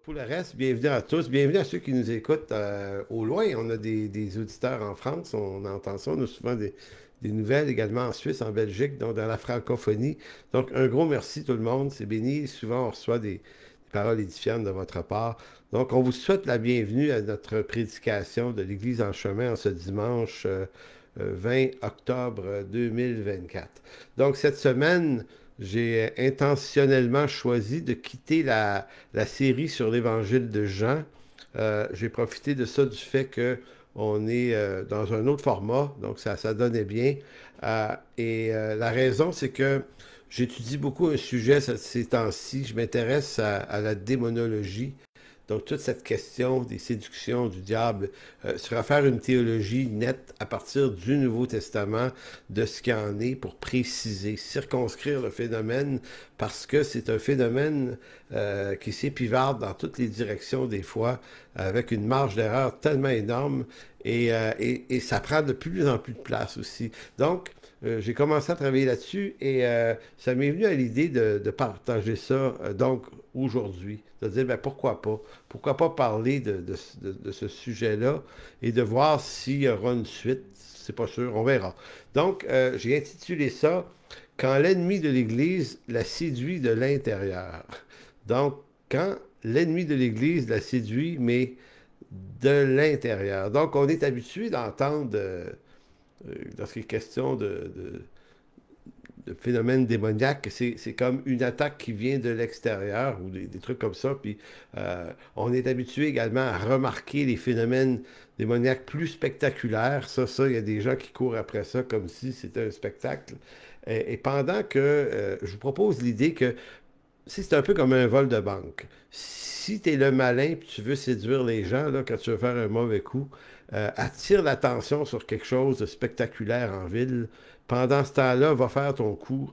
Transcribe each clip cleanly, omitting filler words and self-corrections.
Pour le reste, bienvenue à tous. Bienvenue à ceux qui nous écoutent au loin. On a des auditeurs en France, on entend ça. On a souvent des nouvelles également en Suisse, en Belgique, donc dans la francophonie. Donc, un gros merci tout le monde. C'est béni. Souvent, on reçoit des paroles édifiantes de votre part. Donc, on vous souhaite la bienvenue à notre prédication de l'Église en chemin en ce dimanche 20 octobre 2024. Donc, cette semaine, j'ai intentionnellement choisi de quitter la série sur l'évangile de Jean. J'ai profité de ça, du fait que on est dans un autre format, donc ça donnait bien. La raison, c'est que j'étudie beaucoup un sujet ces temps-ci. Je m'intéresse à la démonologie. Donc, toute cette question des séductions du diable sera faire une théologie nette à partir du Nouveau Testament, de ce qu'il en est, pour préciser, circonscrire le phénomène, parce que c'est un phénomène qui s'épivarde dans toutes les directions des fois, avec une marge d'erreur tellement énorme, et ça prend de plus en plus de place aussi. Donc, j'ai commencé à travailler là-dessus et ça m'est venu à l'idée de partager ça donc aujourd'hui. De dire, ben, pourquoi pas? Pourquoi pas parler de ce sujet-là et de voir s'il y aura une suite? C'est pas sûr, on verra. Donc, j'ai intitulé ça Quand l'ennemi de l'Église la séduit de l'intérieur. Donc, quand l'ennemi de l'Église la séduit, mais de l'intérieur. Donc, on est habitué d'entendre, lorsqu'il est question de phénomènes démoniaques, c'est comme une attaque qui vient de l'extérieur ou des trucs comme ça. Puis on est habitué également à remarquer les phénomènes démoniaques plus spectaculaires. Il y a des gens qui courent après ça comme si c'était un spectacle. Et pendant que je vous propose l'idée que si c'est un peu comme un vol de banque. Si tu es le malin et tu veux séduire les gens, là, quand tu veux faire un mauvais coup, attire l'attention sur quelque chose de spectaculaire en ville. Pendant ce temps-là, va faire ton coup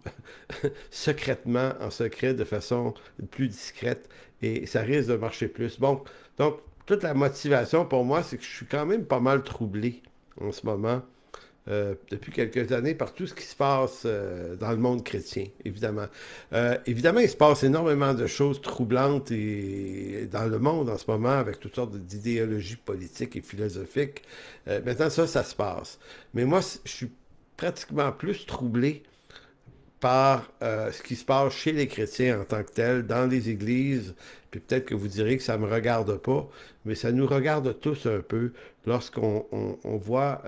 secrètement, en secret, de façon plus discrète, et ça risque de marcher plus. Bon, donc, toute la motivation pour moi, c'est que je suis quand même pas mal troublé en ce moment depuis quelques années par tout ce qui se passe dans le monde chrétien, évidemment. Évidemment, il se passe énormément de choses troublantes dans le monde en ce moment, avec toutes sortes d'idéologies politiques et philosophiques. Maintenant, ça se passe. Mais moi, je suis pratiquement plus troublé par ce qui se passe chez les chrétiens en tant que tels, dans les églises. Puis peut-être que vous direz que ça ne me regarde pas, mais ça nous regarde tous un peu lorsqu'on on voit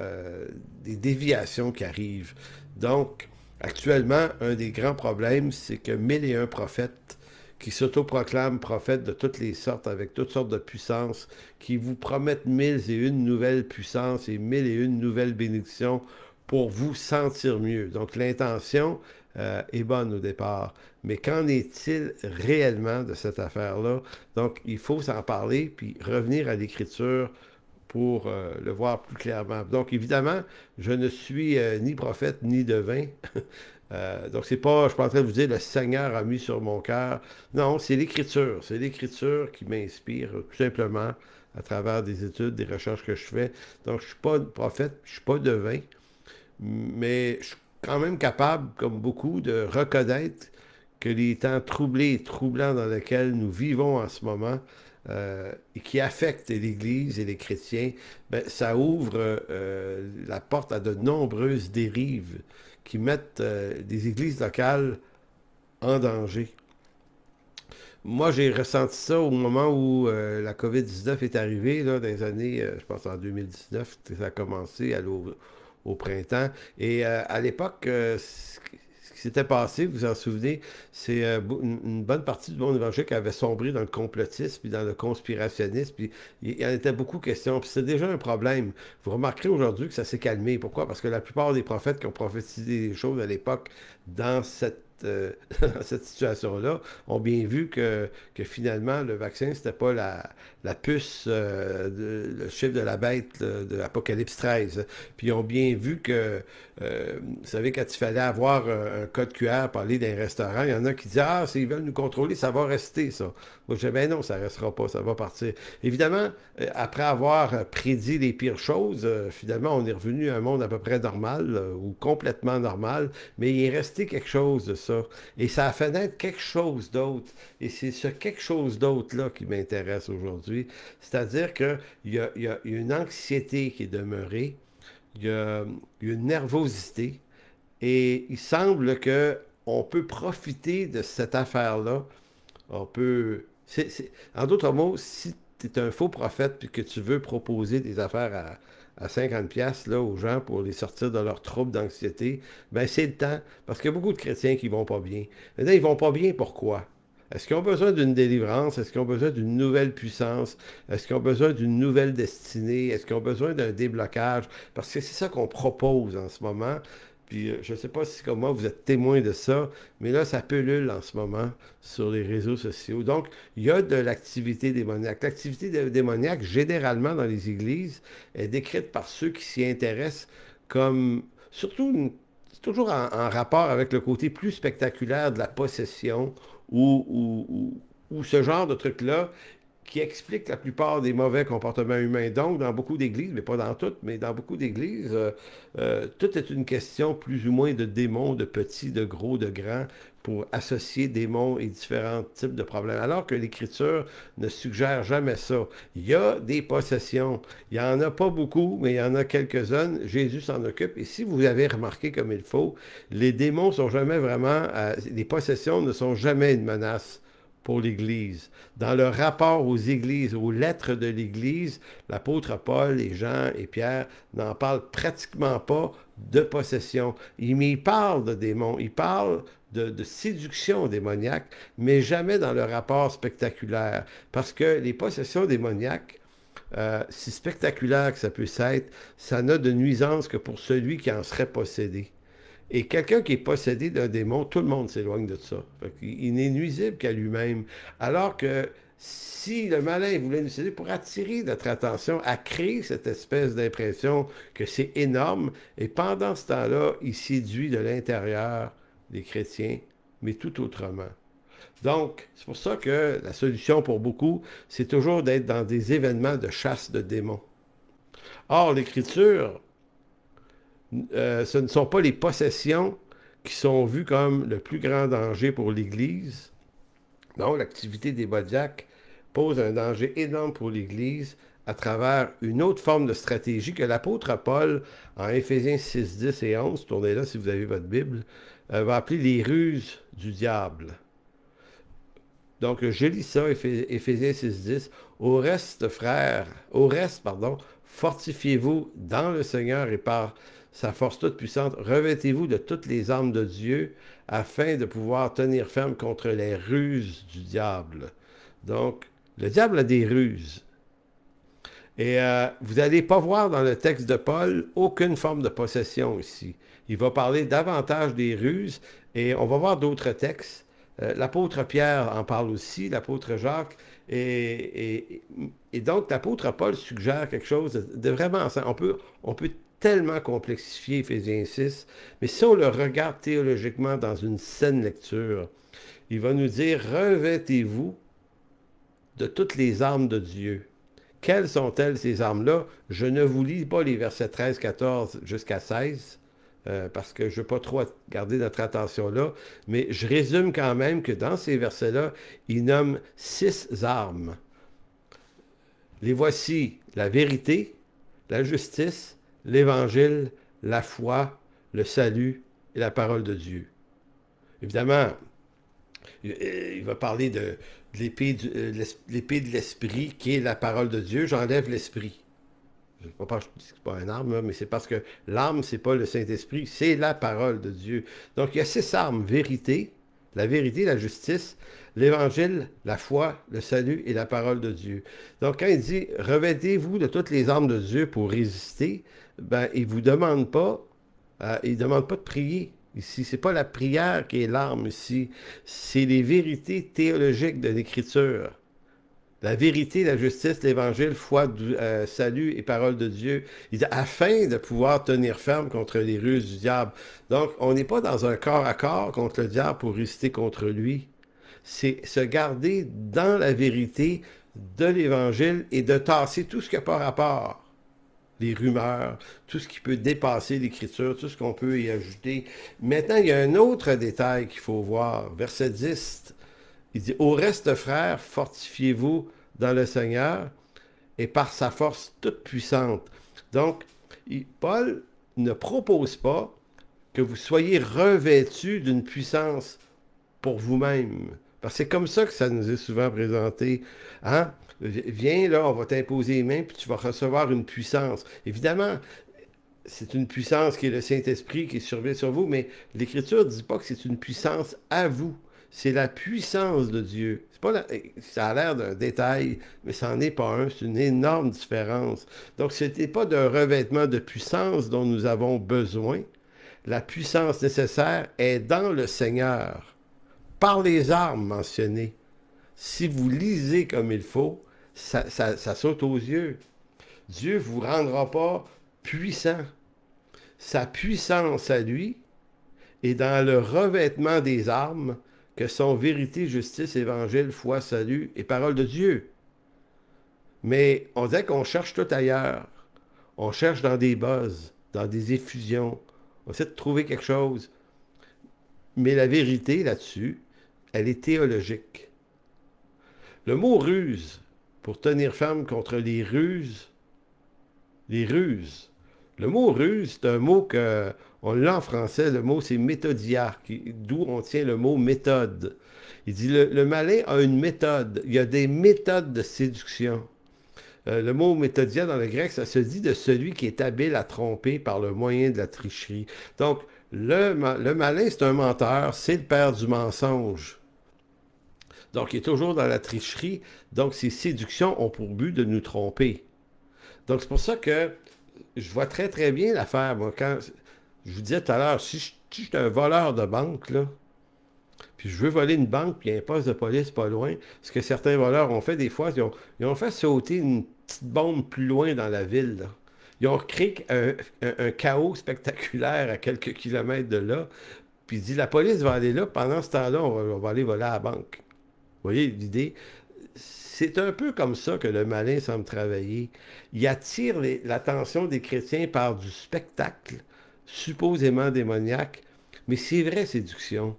des déviations qui arrivent. Donc, actuellement, un des grands problèmes, c'est que 1001 prophètes qui s'autoproclament prophètes de toutes les sortes, avec toutes sortes de puissances, qui vous promettent 1001 nouvelles puissances et 1001 nouvelles bénédictions pour vous sentir mieux. Donc, l'intention est bonne au départ. Mais qu'en est-il réellement de cette affaire-là? Donc, il faut s'en parler, puis revenir à l'Écriture pour le voir plus clairement. Donc, évidemment, je ne suis ni prophète ni devin. Donc, c'est pas, je suis pas en train de vous dire, le Seigneur a mis sur mon cœur. Non, c'est l'Écriture. C'est l'Écriture qui m'inspire, tout simplement, à travers des études, des recherches que je fais. Donc, je suis pas prophète, je suis pas devin, mais je suis quand même capable, comme beaucoup, de reconnaître que les temps troublés et troublants dans lesquels nous vivons en ce moment et qui affectent l'Église et les chrétiens, ben, ça ouvre la porte à de nombreuses dérives qui mettent des églises locales en danger. Moi, j'ai ressenti ça au moment où la COVID-19 est arrivée, là, dans les années, je pense en 2019, ça a commencé au printemps. Et à l'époque, ce qui s'était passé, vous vous en souvenez, c'est une bonne partie du monde évangélique avait sombré dans le complotisme puis dans le conspirationnisme. Puis il y en était beaucoup question. Puis c'est déjà un problème. Vous remarquerez aujourd'hui que ça s'est calmé. Pourquoi? Parce que la plupart des prophètes qui ont prophétisé des choses à l'époque dans dans cette situation-là, ont bien vu que finalement, le vaccin, c'était pas la puce, le chiffre de la bête là, de Apocalypse 13. Puis ils ont bien vu que, vous savez, quand il fallait avoir un code QR pour aller dans un restaurant, il y en a qui disent, ah, s'ils veulent nous contrôler, ça va rester, ça. Moi, je dis, ben non, ça restera pas, ça va partir. Évidemment, après avoir prédit les pires choses, finalement, on est revenu à un monde à peu près normal, ou complètement normal, mais il est resté quelque chose de ça. Et ça a fait naître quelque chose d'autre. Et c'est ce quelque chose d'autre-là qui m'intéresse aujourd'hui. C'est-à-dire qu'il y a une anxiété qui est demeurée, il y a une nervosité, et il semble que on peut profiter de cette affaire-là. On peut... En d'autres mots, si tu es un faux prophète puis que tu veux proposer des affaires à 50 pièces là aux gens pour les sortir de leur trouble d'anxiété, ben c'est le temps parce qu'il y a beaucoup de chrétiens qui vont pas bien. Maintenant, ils vont pas bien pourquoi? Est-ce qu'ils ont besoin d'une délivrance? Est-ce qu'ils ont besoin d'une nouvelle puissance? Est-ce qu'ils ont besoin d'une nouvelle destinée? Est-ce qu'ils ont besoin d'un déblocage? Parce que c'est ça qu'on propose en ce moment. Puis je ne sais pas si comme moi vous êtes témoin de ça, mais là, ça pullule en ce moment sur les réseaux sociaux. Donc, il y a de l'activité démoniaque. L'activité démoniaque, généralement dans les églises, est décrite par ceux qui s'y intéressent comme, surtout, c'est toujours en rapport avec le côté plus spectaculaire de la possession ou ce genre de truc-là qui explique la plupart des mauvais comportements humains. Donc, dans beaucoup d'églises, mais pas dans toutes, mais dans beaucoup d'églises, tout est une question plus ou moins de démons, de petits, de gros, de grands, pour associer démons et différents types de problèmes. Alors que l'Écriture ne suggère jamais ça. Il y a des possessions. Il n'y en a pas beaucoup, mais il y en a quelques-unes. Jésus s'en occupe. Et si vous avez remarqué comme il faut, les démons sont jamais vraiment... les possessions ne sont jamais une menace pour l'Église. Dans le rapport aux Églises, aux lettres de l'Église, l'apôtre Paul et Jean et Pierre n'en parlent pratiquement pas de possession. Il parle de démons, il parle de séduction démoniaque, mais jamais dans le rapport spectaculaire. Parce que les possessions démoniaques, si spectaculaire que ça puisse être, ça n'a de nuisance que pour celui qui en serait possédé. Et quelqu'un qui est possédé d'un démon, tout le monde s'éloigne de ça. Il n'est nuisible qu'à lui-même. Alors que si le malin voulait nous aider pour attirer notre attention, à créer cette espèce d'impression que c'est énorme, et pendant ce temps-là, il séduit de l'intérieur les chrétiens, mais tout autrement. Donc, c'est pour ça que la solution pour beaucoup, c'est toujours d'être dans des événements de chasse de démons. Or, l'Écriture, ce ne sont pas les possessions qui sont vues comme le plus grand danger pour l'Église. Non, l'activité démoniaque pose un danger énorme pour l'Église à travers une autre forme de stratégie que l'apôtre Paul, en Éphésiens 6, 10 et 11, tournez là si vous avez votre Bible, va appeler les ruses du diable. Donc, je lis ça, Éphésiens 6, 10. Au reste, fortifiez-vous dans le Seigneur et par sa force toute puissante, revêtez-vous de toutes les armes de Dieu afin de pouvoir tenir ferme contre les ruses du diable. Donc, le diable a des ruses. Et vous n'allez pas voir dans le texte de Paul aucune forme de possession ici. Il va parler davantage des ruses et on va voir d'autres textes. L'apôtre Pierre en parle aussi, l'apôtre Jacques. Et donc, l'apôtre Paul suggère quelque chose de vraiment simple. On peut tellement complexifier Éphésiens 6, mais si on le regarde théologiquement dans une saine lecture, il va nous dire « Revêtez-vous de toutes les armes de Dieu. » Quelles sont-elles, ces armes-là? Je ne vous lis pas les versets 13, 14 jusqu'à 16, parce que je ne veux pas trop garder notre attention là, mais je résume quand même que dans ces versets-là, il nomme 6 armes. Les voici: la vérité, la justice, l'Évangile, la foi, le salut et la parole de Dieu. Évidemment, il va parler de l'épée de l'esprit qui est la parole de Dieu. J'enlève l'esprit. Je ne sais pas que ce n'est pas une arme, mais c'est parce que l'arme, ce n'est pas le Saint-Esprit, c'est la parole de Dieu. Donc, il y a 6 armes: vérité, la justice, l'Évangile, la foi, le salut et la parole de Dieu. Donc, quand il dit « Revêtez-vous de toutes les armes de Dieu pour résister », ben, il ne vous demande pas, de prier. Ici, ce n'est pas la prière qui est l'arme ici, c'est les vérités théologiques de l'Écriture. La vérité, la justice, l'Évangile, foi, salut et parole de Dieu. Il dit, afin de pouvoir tenir ferme contre les ruses du diable. Donc, on n'est pas dans un corps à corps contre le diable pour résister contre lui. C'est se garder dans la vérité de l'Évangile et de tasser tout ce qui n'a pas rapport les rumeurs, tout ce qui peut dépasser l'Écriture, tout ce qu'on peut y ajouter. Maintenant, il y a un autre détail qu'il faut voir. Verset 10, il dit, « Au reste, frères, fortifiez-vous dans le Seigneur et par sa force toute puissante. » Donc, Paul ne propose pas que vous soyez revêtus d'une puissance pour vous-même. Parce que c'est comme ça que ça nous est souvent présenté. Hein? Viens là, on va t'imposer les mains, puis tu vas recevoir une puissance. Évidemment, c'est une puissance qui est le Saint-Esprit qui survient sur vous, mais l'Écriture ne dit pas que c'est une puissance à vous. C'est la puissance de Dieu. C'est pas ça a l'air d'un détail, mais ça n'en est pas un. C'est une énorme différence. Donc, ce n'est pas d'un revêtement de puissance dont nous avons besoin. La puissance nécessaire est dans le Seigneur, par les armes mentionnées. Si vous lisez comme il faut, ça saute aux yeux. Dieu ne vous rendra pas puissant. Sa puissance à lui est dans le revêtement des armes que sont vérité, justice, évangile, foi, salut et parole de Dieu. Mais on dirait qu'on cherche tout ailleurs. On cherche dans des buzz, dans des effusions. On essaie de trouver quelque chose. Mais la vérité là-dessus, elle est théologique. Le mot ruse, pour tenir ferme contre les ruses. Le mot ruse, c'est un mot que, on l'a en français, le mot c'est méthodiaque, d'où on tient le mot méthode. Il dit le malin a une méthode, il y a des méthodes de séduction. Le mot méthodia dans le grec, ça se dit de celui qui est habile à tromper par le moyen de la tricherie. Donc, le malin, c'est un menteur, c'est le père du mensonge. Donc, il est toujours dans la tricherie. Donc, ces séductions ont pour but de nous tromper. Donc, c'est pour ça que je vois très, très bien l'affaire. Moi, quand je vous disais tout à l'heure, si je suis un voleur de banque, là, puis je veux voler une banque, puis il y a un poste de police pas loin, ce que certains voleurs ont fait des fois, ils ont fait sauter une petite bombe plus loin dans la ville, là. Ils ont créé un chaos spectaculaire à quelques kilomètres de là, puis il dit, la police va aller là, pendant ce temps-là, on va aller voler à la banque. Vous voyez l'idée? C'est un peu comme ça que le malin semble travailler. Il attire l'attention des chrétiens par du spectacle, supposément démoniaque, mais ces vraies séductions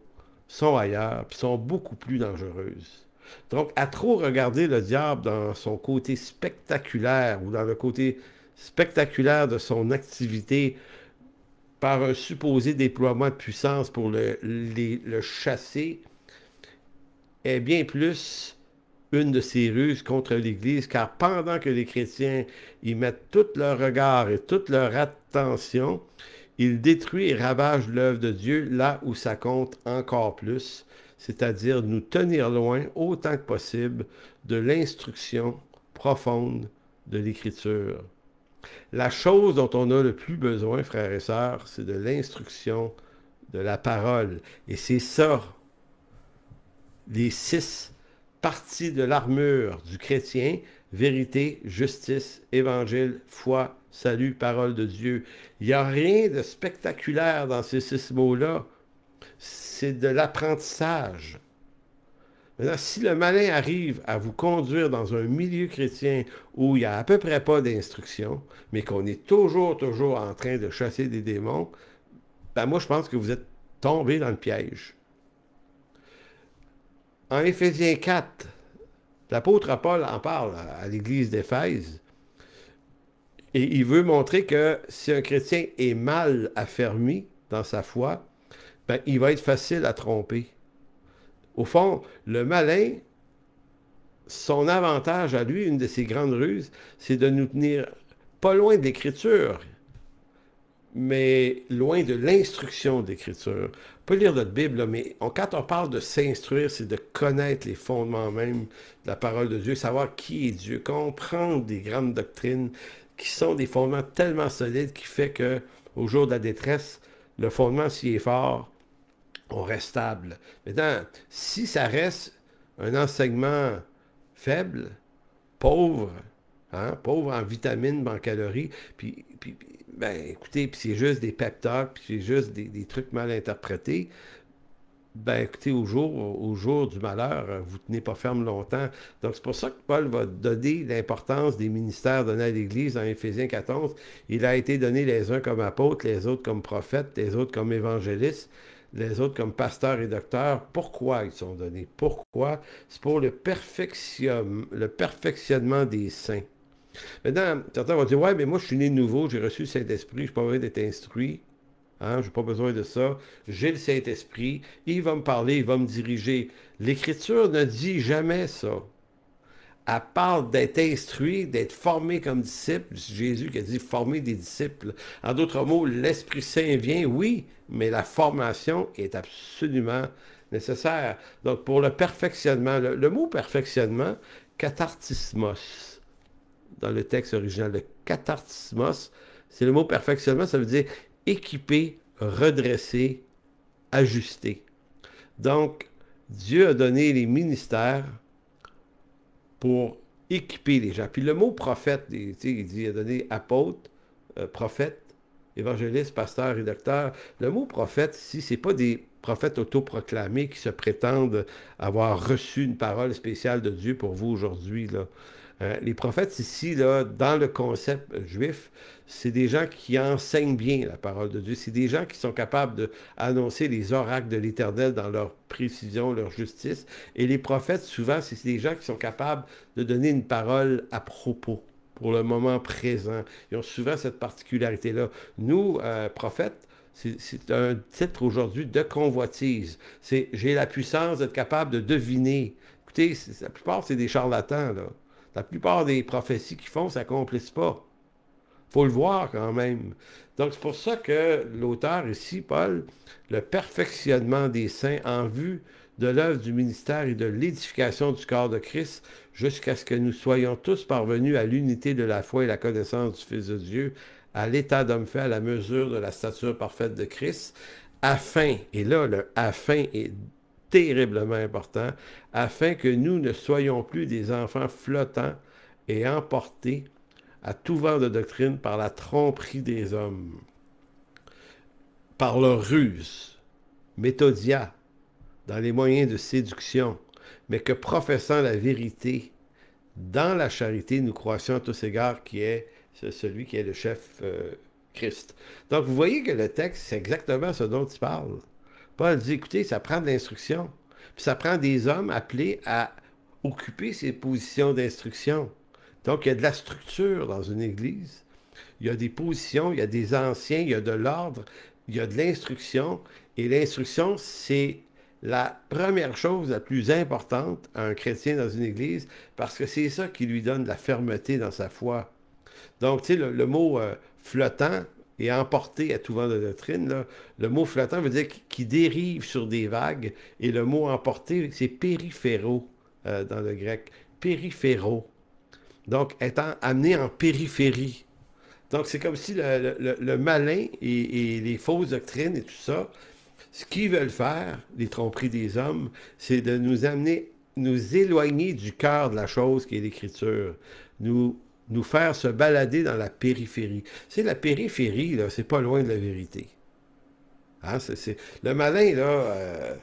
sont ailleurs, puis sont beaucoup plus dangereuses. Donc, à trop regarder le diable dans son côté spectaculaire ou dans le côté spectaculaire de son activité par un supposé déploiement de puissance pour le chasser, est bien plus une de ces ruses contre l'Église, car pendant que les chrétiens y mettent tout leur regard et toute leur attention, il détruit et ravage l'œuvre de Dieu là où ça compte encore plus, c'est-à-dire nous tenir loin autant que possible de l'instruction profonde de l'Écriture. La chose dont on a le plus besoin, frères et sœurs, c'est de l'instruction de la parole. Et c'est ça, les 6 parties de l'armure du chrétien: vérité, justice, évangile, foi, salut, parole de Dieu. Il n'y a rien de spectaculaire dans ces 6 mots-là. C'est de l'apprentissage. Maintenant, si le malin arrive à vous conduire dans un milieu chrétien où il n'y a à peu près pas d'instruction, mais qu'on est toujours en train de chasser des démons, ben moi, je pense que vous êtes tombé dans le piège. En Éphésiens 4, l'apôtre Paul en parle à l'église d'Éphèse. Et il veut montrer que si un chrétien est mal affermi dans sa foi, ben, il va être facile à tromper. Au fond, le malin, son avantage à lui, une de ses grandes ruses, c'est de nous tenir pas loin de l'Écriture, mais loin de l'instruction de l'Écriture. On peut lire notre Bible, là, mais quand on parle de s'instruire, c'est de connaître les fondements même de la parole de Dieu, savoir qui est Dieu, comprendre des grandes doctrines qui sont des fondements tellement solides qui fait que au jour de la détresse, le fondement, s'il est fort, on reste stable. Maintenant, si ça reste un enseignement faible, pauvre, hein, pauvre en vitamines, en calories, puis ben, écoutez, puis c'est juste des pep talks, puis c'est juste des trucs mal interprétés, ben écoutez, au jour du malheur, vous tenez pas ferme longtemps. Donc c'est pour ça que Paul va donner l'importance des ministères donnés à l'Église dans Éphésiens 14. Il a été donné les uns comme apôtres, les autres comme prophètes, les autres comme évangélistes, les autres comme pasteurs et docteurs. Pourquoi ils sont donnés? Pourquoi? C'est pour le perfectionnement des saints. Maintenant, certains vont dire, ouais, mais moi je suis né de nouveau, j'ai reçu le Saint-Esprit, je n'ai pas besoin d'être instruit. Hein, je n'ai pas besoin de ça. J'ai le Saint-Esprit. Il va me parler, il va me diriger. L'Écriture ne dit jamais ça. Elle parle d'être instruit, d'être formé comme disciple. C'est Jésus qui a dit former des disciples. En d'autres mots, l'Esprit Saint vient, oui, mais la formation est absolument nécessaire. Donc, pour le perfectionnement, le mot perfectionnement, katartismos, dans le texte original, le katartismos, c'est le mot perfectionnement, ça veut dire équiper, redresser, ajuster. Donc, Dieu a donné les ministères pour équiper les gens. Puis le mot prophète, il dit, il a donné apôtre, prophète, évangéliste, pasteur et docteur. Le mot prophète, ici, c'est pas des prophètes autoproclamés qui se prétendent avoir reçu une parole spéciale de Dieu pour vous aujourd'hui, là. Les prophètes ici, là, dans le concept juif, c'est des gens qui enseignent bien la parole de Dieu. C'est des gens qui sont capables d'annoncer les oracles de l'Éternel dans leur précision, leur justice. Et les prophètes, souvent, c'est des gens qui sont capables de donner une parole à propos, pour le moment présent. Ils ont souvent cette particularité-là. Nous, prophètes, c'est un titre aujourd'hui de convoitise. C'est j'ai la puissance d'être capable de deviner. Écoutez, la plupart, c'est des charlatans, là. La plupart des prophéties qu'ils font ne s'accomplissent pas. Il faut le voir quand même. Donc, c'est pour ça que l'auteur ici, Paul, le perfectionnement des saints en vue de l'œuvre du ministère et de l'édification du corps de Christ, jusqu'à ce que nous soyons tous parvenus à l'unité de la foi et la connaissance du Fils de Dieu, à l'état d'homme fait, à la mesure de la stature parfaite de Christ, afin, et là, le afin est terriblement important, afin que nous ne soyons plus des enfants flottants et emportés à tout vent de doctrine par la tromperie des hommes, par leur ruse, méthodia, dans les moyens de séduction, mais que professant la vérité, dans la charité, nous croissions à tous égards qui est celui qui est le chef Christ. Donc, vous voyez que le texte, c'est exactement ce dont il parle. Paul dit, écoutez, ça prend de l'instruction. Puis ça prend des hommes appelés à occuper ces positions d'instruction. Donc, il y a de la structure dans une église. Il y a des positions, il y a des anciens, il y a de l'ordre, il y a de l'instruction. Et l'instruction, c'est la première chose la plus importante à un chrétien dans une église parce que c'est ça qui lui donne de la fermeté dans sa foi. Donc, tu sais, le mot flottant et emporté à tout vent de doctrine, là, le mot flottant veut dire qui dérive sur des vagues, et le mot emporté, c'est périphéro dans le grec. Périphéro. Donc, étant amené en périphérie. Donc, c'est comme si le malin et les fausses doctrines et tout ça, ce qu'ils veulent faire, les tromperies des hommes, c'est de nous amener, nous éloigner du cœur de la chose qui est l'Écriture. Nous faire se balader dans la périphérie. C'est la périphérie, là, c'est pas loin de la vérité. Hein, le malin, là,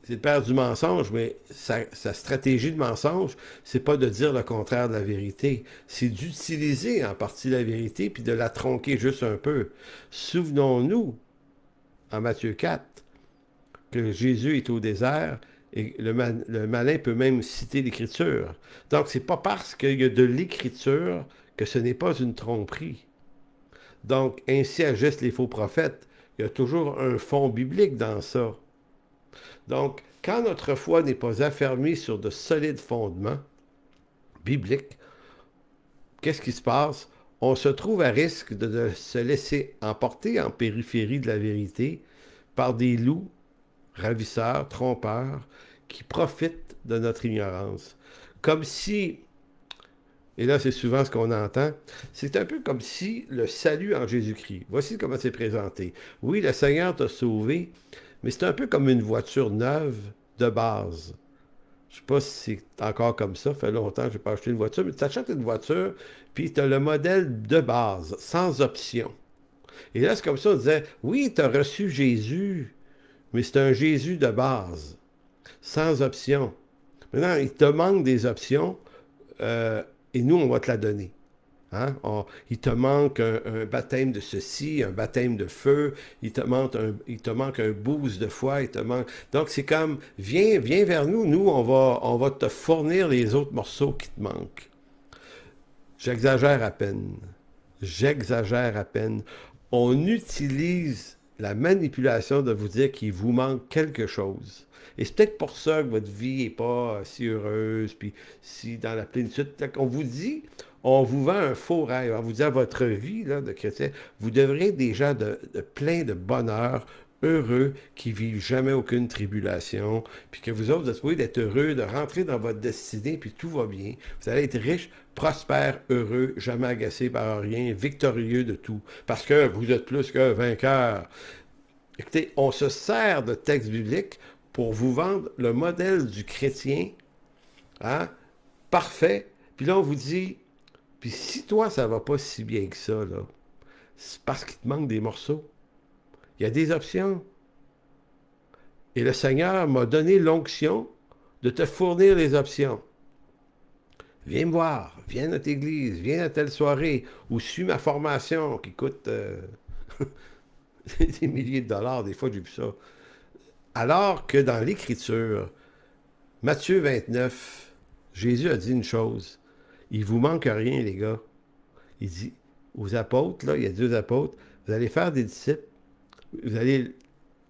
c'est le père du mensonge, mais sa stratégie de mensonge, c'est pas de dire le contraire de la vérité. C'est d'utiliser en partie la vérité puis de la tronquer juste un peu. Souvenons-nous, en Matthieu 4, que Jésus est au désert et le malin peut même citer l'Écriture. Donc, c'est pas parce qu'il y a de l'Écriture que ce n'est pas une tromperie. Donc, ainsi agissent les faux prophètes. Il y a toujours un fond biblique dans ça. Donc, quand notre foi n'est pas affermie sur de solides fondements bibliques, qu'est-ce qui se passe? On se trouve à risque de se laisser emporter en périphérie de la vérité par des loups ravisseurs, trompeurs, qui profitent de notre ignorance. Comme si, et là c'est souvent ce qu'on entend, c'est un peu comme si le salut en Jésus-Christ, voici comment c'est présenté. Oui, le Seigneur t'a sauvé, mais c'est un peu comme une voiture neuve de base. Je ne sais pas si c'est encore comme ça, ça fait longtemps que je n'ai pas acheté une voiture, mais tu achètes une voiture, puis tu as le modèle de base, sans option. Et là, c'est comme ça, on disait, oui, tu as reçu Jésus, mais c'est un Jésus de base, sans option. Maintenant, il te manque des options, et nous, on va te la donner. Hein? Il te manque un baptême de ceci, un baptême de feu, il te manque un boost de foi, il te manque... Donc, c'est comme, viens vers nous, on va te fournir les autres morceaux qui te manquent. J'exagère à peine. J'exagère à peine. On utilise la manipulation de vous dire qu'il vous manque quelque chose. Et c'est peut-être pour ça que votre vie n'est pas si heureuse, puis si dans la plénitude. On vous dit, on vous vend un faux rêve. On vous dit à votre vie là, de chrétien, vous devrez être des gens de plein de bonheur, heureux, qui vivent jamais aucune tribulation, puis que vous autres, vous êtes supposés d'être heureux, de rentrer dans votre destinée, puis tout va bien. Vous allez être riche, prospère, heureux, jamais agacé par rien, victorieux de tout, parce que vous êtes plus que vainqueur. Écoutez, on se sert de textes bibliques pour vous vendre le modèle du chrétien, hein, parfait, puis là on vous dit, puis si toi ça va pas si bien que ça, là, c'est parce qu'il te manque des morceaux. Il y a des options. Et le Seigneur m'a donné l'onction de te fournir les options. Viens me voir, viens à notre église, viens à telle soirée, ou suis ma formation qui coûte des milliers de dollars, des fois j'ai vu ça. Alors que dans l'Écriture, Matthieu 29, Jésus a dit une chose, il vous manque rien les gars. Il dit aux apôtres, là, il y a 2 apôtres, vous allez faire des disciples, vous allez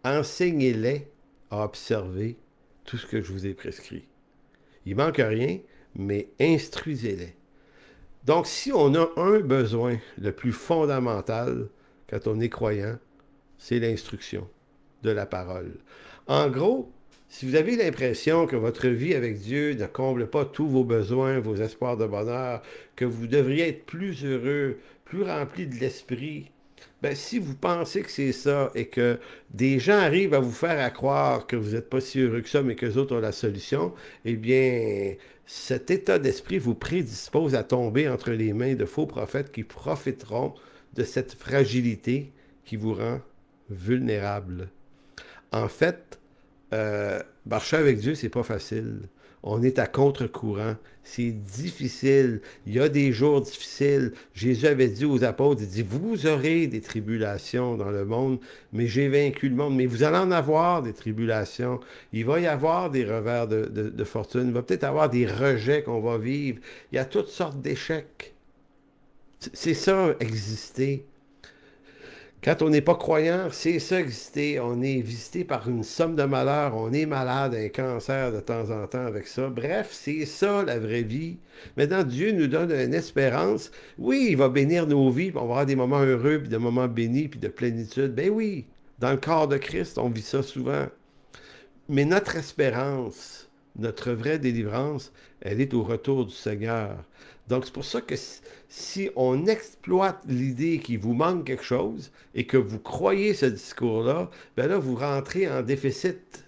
enseigner-les à observer tout ce que je vous ai prescrit. Il manque rien, mais instruisez-les. Donc, si on a un besoin le plus fondamental quand on est croyant, c'est l'instruction de la parole. En gros, si vous avez l'impression que votre vie avec Dieu ne comble pas tous vos besoins, vos espoirs de bonheur, que vous devriez être plus heureux, plus rempli de l'esprit, ben, si vous pensez que c'est ça et que des gens arrivent à vous faire croire que vous n'êtes pas si heureux que ça, mais que les autres ont la solution, eh bien, cet état d'esprit vous prédispose à tomber entre les mains de faux prophètes qui profiteront de cette fragilité qui vous rend vulnérable. En fait, marcher avec Dieu, c'est pas facile. On est à contre-courant. C'est difficile. Il y a des jours difficiles. Jésus avait dit aux apôtres, il dit, vous aurez des tribulations dans le monde, mais j'ai vaincu le monde. Mais vous allez en avoir des tribulations. Il va y avoir des revers de fortune. Il va peut-être avoir des rejets qu'on va vivre. Il y a toutes sortes d'échecs. C'est ça, exister. Quand on n'est pas croyant, c'est ça exister. On est visité par une somme de malheurs. On est malade, un cancer de temps en temps avec ça. Bref, c'est ça la vraie vie. Maintenant, Dieu nous donne une espérance. Oui, il va bénir nos vies, puis on va avoir des moments heureux, puis des moments bénis, puis de plénitude. Ben oui, dans le corps de Christ, on vit ça souvent. Mais notre espérance, notre vraie délivrance, elle est au retour du Seigneur. Donc, c'est pour ça que si on exploite l'idée qu'il vous manque quelque chose et que vous croyez ce discours-là, ben là, vous rentrez en déficit.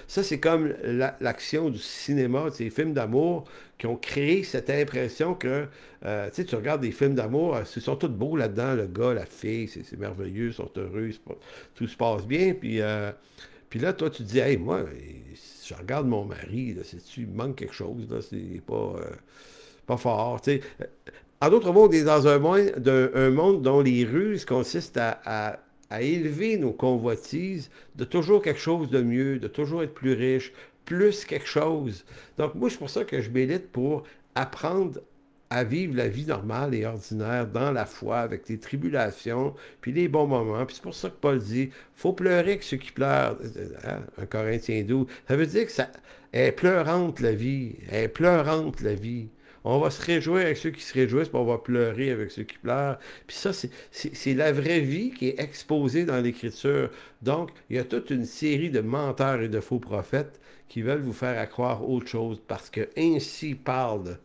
Ça, c'est comme l'action du cinéma, ces films d'amour qui ont créé cette impression que, tu sais, tu regardes des films d'amour, ils sont tous beaux là-dedans, le gars, la fille, c'est merveilleux, ils sont heureux, tout se passe bien, puis là, toi, tu te dis, hey, moi, je regarde mon mari, là, il me manque quelque chose, là, c'est pas fort. Tu sais. En d'autres mots, on est dans un monde dont les ruses consistent à élever nos convoitises de toujours quelque chose de mieux, de toujours être plus riche, plus quelque chose. Donc moi, c'est pour ça que je milite pour apprendre à vivre la vie normale et ordinaire dans la foi, avec les tribulations, puis les bons moments. Puis c'est pour ça que Paul dit, faut pleurer avec ceux qui pleurent. Hein? 1 Corinthiens 12. Ça veut dire que ça est pleurante la vie. Elle est pleurante la vie. On va se réjouir avec ceux qui se réjouissent, puis on va pleurer avec ceux qui pleurent. Puis ça, c'est la vraie vie qui est exposée dans l'Écriture. Donc, il y a toute une série de menteurs et de faux prophètes qui veulent vous faire croire autre chose, parce que ainsi parlent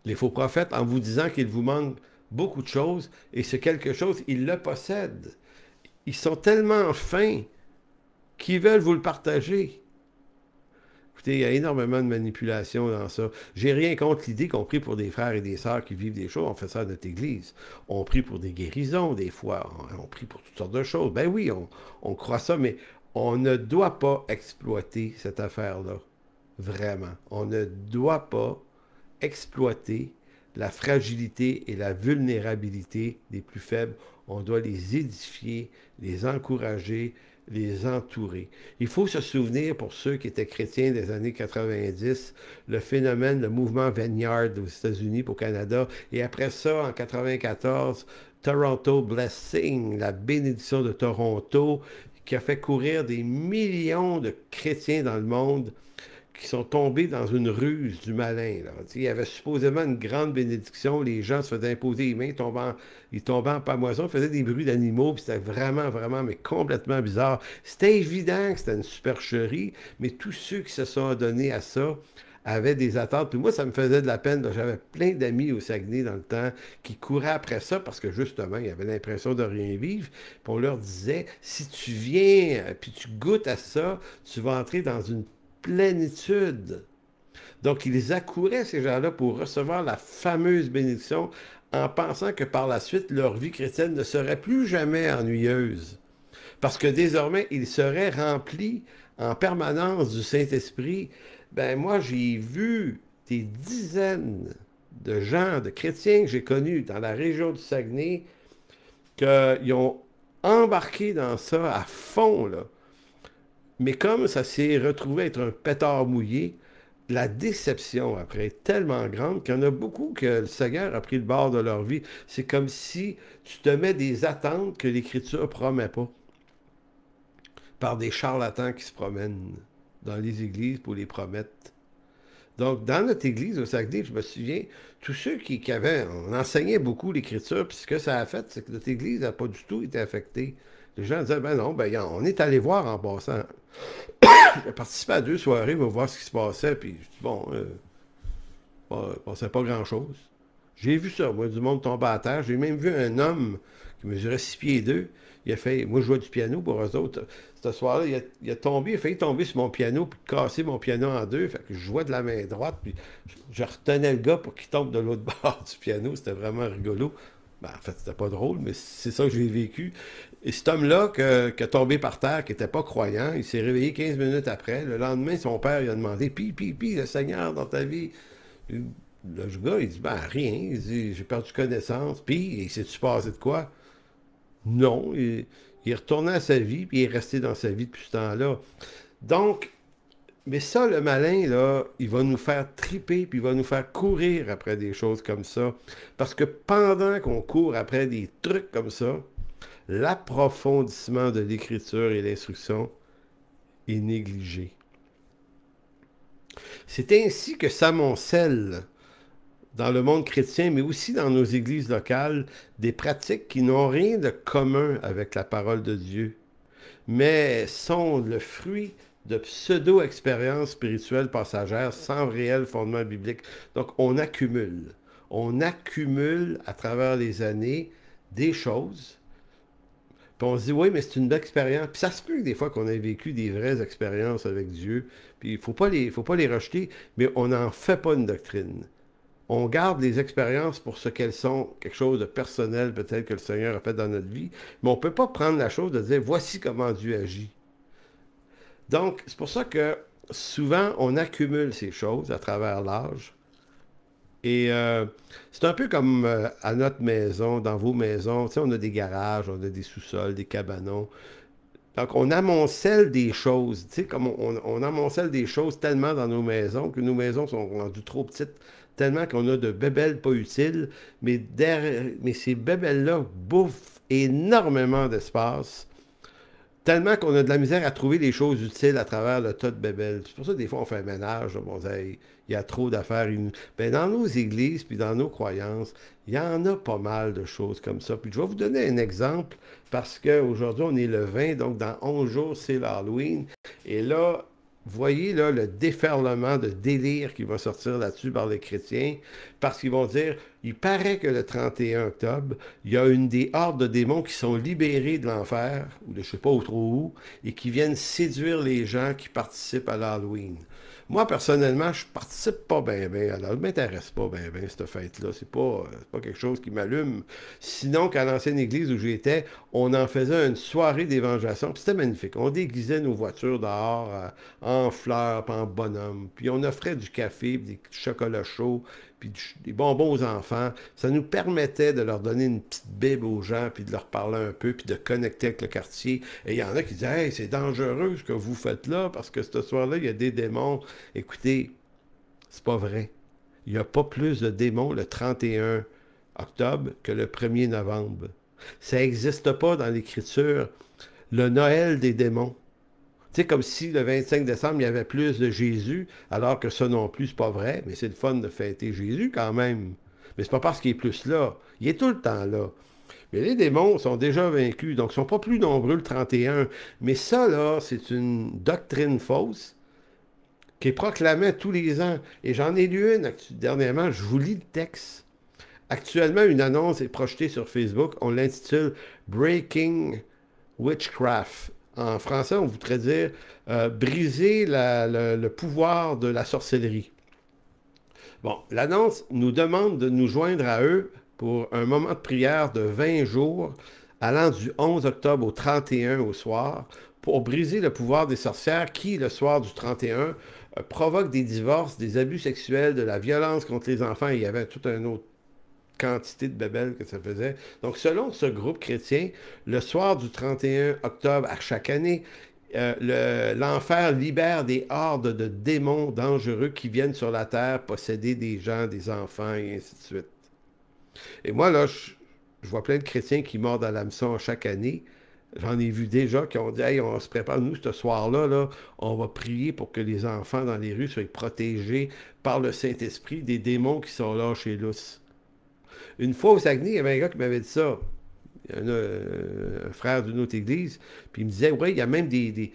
les faux prophètes en vous disant qu'il vous manque beaucoup de choses, et ce quelque chose, ils le possèdent. Ils sont tellement fins qu'ils veulent vous le partager. Écoutez, il y a énormément de manipulation dans ça. J'ai rien contre l'idée qu'on prie pour des frères et des sœurs qui vivent des choses. On fait ça à notre Église. On prie pour des guérisons, des fois. On prie pour toutes sortes de choses. Ben oui, on croit ça, mais on ne doit pas exploiter cette affaire-là. Vraiment. On ne doit pas exploiter la fragilité et la vulnérabilité des plus faibles. On doit les édifier, les encourager, les entourer. Il faut se souvenir, pour ceux qui étaient chrétiens des années 90, le phénomène, le mouvement Vineyard aux États-Unis, au Canada, et après ça, en 94, Toronto Blessing, la bénédiction de Toronto, qui a fait courir des millions de chrétiens dans le monde qui sont tombés dans une ruse du malin. Là. Il y avait supposément une grande bénédiction, les gens se faisaient imposer les mains, ils tombaient en pamoison, faisaient des bruits d'animaux, puis c'était vraiment, vraiment, mais complètement bizarre. C'était évident que c'était une supercherie, mais tous ceux qui se sont donnés à ça avaient des attentes. Puis moi, ça me faisait de la peine. J'avais plein d'amis au Saguenay dans le temps qui couraient après ça parce que justement, ils avaient l'impression de rien vivre. Puis on leur disait, si tu viens, puis tu goûtes à ça, tu vas entrer dans une plénitude. Donc, ils accouraient, ces gens-là, pour recevoir la fameuse bénédiction en pensant que par la suite, leur vie chrétienne ne serait plus jamais ennuyeuse. Parce que désormais, ils seraient remplis en permanence du Saint-Esprit. Ben moi, j'ai vu des dizaines de gens, de chrétiens que j'ai connus dans la région du Saguenay, qu'ils ont embarqué dans ça à fond, là. Mais comme ça s'est retrouvé être un pétard mouillé, la déception après est tellement grande qu'il y en a beaucoup que le Seigneur a pris le bord de leur vie. C'est comme si tu te mets des attentes que l'Écriture ne promet pas par des charlatans qui se promènent dans les églises pour les promettre. Donc, dans notre église au Saguenay, je me souviens, tous ceux qui avaient, on enseignait beaucoup l'Écriture, puis ce que ça a fait, c'est que notre église n'a pas du tout été affectée. Les gens disaient, ben non, ben on est allé voir en passant. J'ai participé à 2 soirées pour voir ce qui se passait, puis bon, il ne passait pas grand-chose. J'ai vu ça, moi, du monde tomber à terre. J'ai même vu un homme qui mesurait 6 pieds 2. Il a fait, moi je jouais du piano pour eux autres. Ce soir-là, il a failli tomber sur mon piano, puis casser mon piano en deux. Fait que je jouais de la main droite, puis je retenais le gars pour qu'il tombe de l'autre bord du piano. C'était vraiment rigolo. Ben, en fait, c'était pas drôle, mais c'est ça que j'ai vécu. Et cet homme-là, qui a tombé par terre, qui n'était pas croyant, il s'est réveillé 15 minutes après. Le lendemain, son père il a demandé, puis, le Seigneur dans ta vie. Le gars, il dit, ben rien. Il dit, j'ai perdu connaissance. Puis, il s'est-tu passé de quoi? Non. Il est retourné à sa vie, puis il est resté dans sa vie depuis ce temps-là. Donc, mais ça, le malin, là, il va nous faire triper, puis il va nous faire courir après des choses comme ça. Parce que pendant qu'on court après des trucs comme ça, l'approfondissement de l'écriture et l'instruction est négligé. C'est ainsi que s'amoncellent dans le monde chrétien, mais aussi dans nos églises locales, des pratiques qui n'ont rien de commun avec la parole de Dieu, mais sont le fruit de pseudo-expériences spirituelles passagères sans réel fondement biblique. Donc, on accumule. On accumule à travers les années des choses. Puis on se dit, oui, mais c'est une belle expérience. Puis ça se peut que des fois qu'on ait vécu des vraies expériences avec Dieu. Puis il ne faut pas les rejeter, mais on n'en fait pas une doctrine. On garde les expériences pour ce qu'elles sont, quelque chose de personnel peut-être que le Seigneur a fait dans notre vie, mais on ne peut pas prendre la chose de dire, voici comment Dieu agit. Donc, c'est pour ça que souvent, on accumule ces choses à travers l'âge. Et c'est un peu comme à notre maison, dans vos maisons. Tu sais, on a des garages, on a des sous-sols, des cabanons. Donc, on amoncelle des choses. Tu sais, comme on amoncelle des choses tellement dans nos maisons que nos maisons sont rendues trop petites, tellement qu'on a de bébelles pas utiles. Mais ces bébelles-là bouffent énormément d'espace. Tellement qu'on a de la misère à trouver les choses utiles à travers le tas de bébelles. C'est pour ça que des fois, on fait un ménage. On dit, hey, il y a trop d'affaires. Ben, dans nos églises puis dans nos croyances, il y en a pas mal de choses comme ça. Puis je vais vous donner un exemple parce qu'aujourd'hui, on est le 20, donc dans 11 jours, c'est l'Halloween. Et là, voyez là, le déferlement de délire qui va sortir là-dessus par les chrétiens parce qu'ils vont dire Il paraît que le 31 octobre, il y a une des hordes de démons qui sont libérés de l'enfer, ou de je sais pas où trop où, et qui viennent séduire les gens qui participent à l'Halloween. Moi, personnellement, je participe pas bien, bien. Alors, je m'intéresse pas bien, bien, cette fête-là. C'est pas quelque chose qui m'allume. Sinon, qu'à l'ancienne église où j'étais, on en faisait une soirée d'évangélisation. Puis c'était magnifique. On déguisait nos voitures dehors en fleurs, puis en bonhommes. Puis on offrait du café, puis des chocolats chauds, puis des bonbons aux enfants. Ça nous permettait de leur donner une petite bible aux gens, puis de leur parler un peu, puis de connecter avec le quartier. Et il y en a qui disaient, hey, c'est dangereux ce que vous faites là, parce que ce soir-là, il y a des démons. Écoutez, c'est pas vrai. Il n'y a pas plus de démons le 31 octobre que le 1er novembre. Ça n'existe pas dans l'Écriture. Le Noël des démons. Tu sais, comme si le 25 décembre, il y avait plus de Jésus, alors que ça non plus, c'est pas vrai, mais c'est le fun de fêter Jésus quand même. Mais c'est pas parce qu'il est plus là. Il est tout le temps là. Mais les démons sont déjà vaincus, donc ils sont pas plus nombreux le 31. Mais ça, là, c'est une doctrine fausse qui est proclamée tous les ans. Et j'en ai lu une dernièrement, je vous lis le texte. Actuellement, une annonce est projetée sur Facebook. On l'intitule Breaking Witchcraft. En français, on voudrait dire briser le pouvoir de la sorcellerie. Bon, l'annonce nous demande de nous joindre à eux pour un moment de prière de 20 jours, allant du 11 octobre au 31 au soir, pour briser le pouvoir des sorcières qui, le soir du 31, provoquent des divorces, des abus sexuels, de la violence contre les enfants. Il y avait toute une autre quantité de bébelles que ça faisait. Donc, selon ce groupe chrétien, le soir du 31 octobre à chaque année, l'enfer libère des hordes de démons dangereux qui viennent sur la terre posséder des gens, des enfants, et ainsi de suite. Et moi, là, je vois plein de chrétiens qui mordent à l'hameçon chaque année. J'en ai vu déjà qui ont dit, hey, on se prépare, nous, ce soir-là, là, on va prier pour que les enfants dans les rues soient protégés par le Saint-Esprit des démons qui sont là chez l'os. Une fois au Saguenay, il y avait un gars qui m'avait dit ça. Un frère d'une autre église, puis il me disait, ouais, il y a même des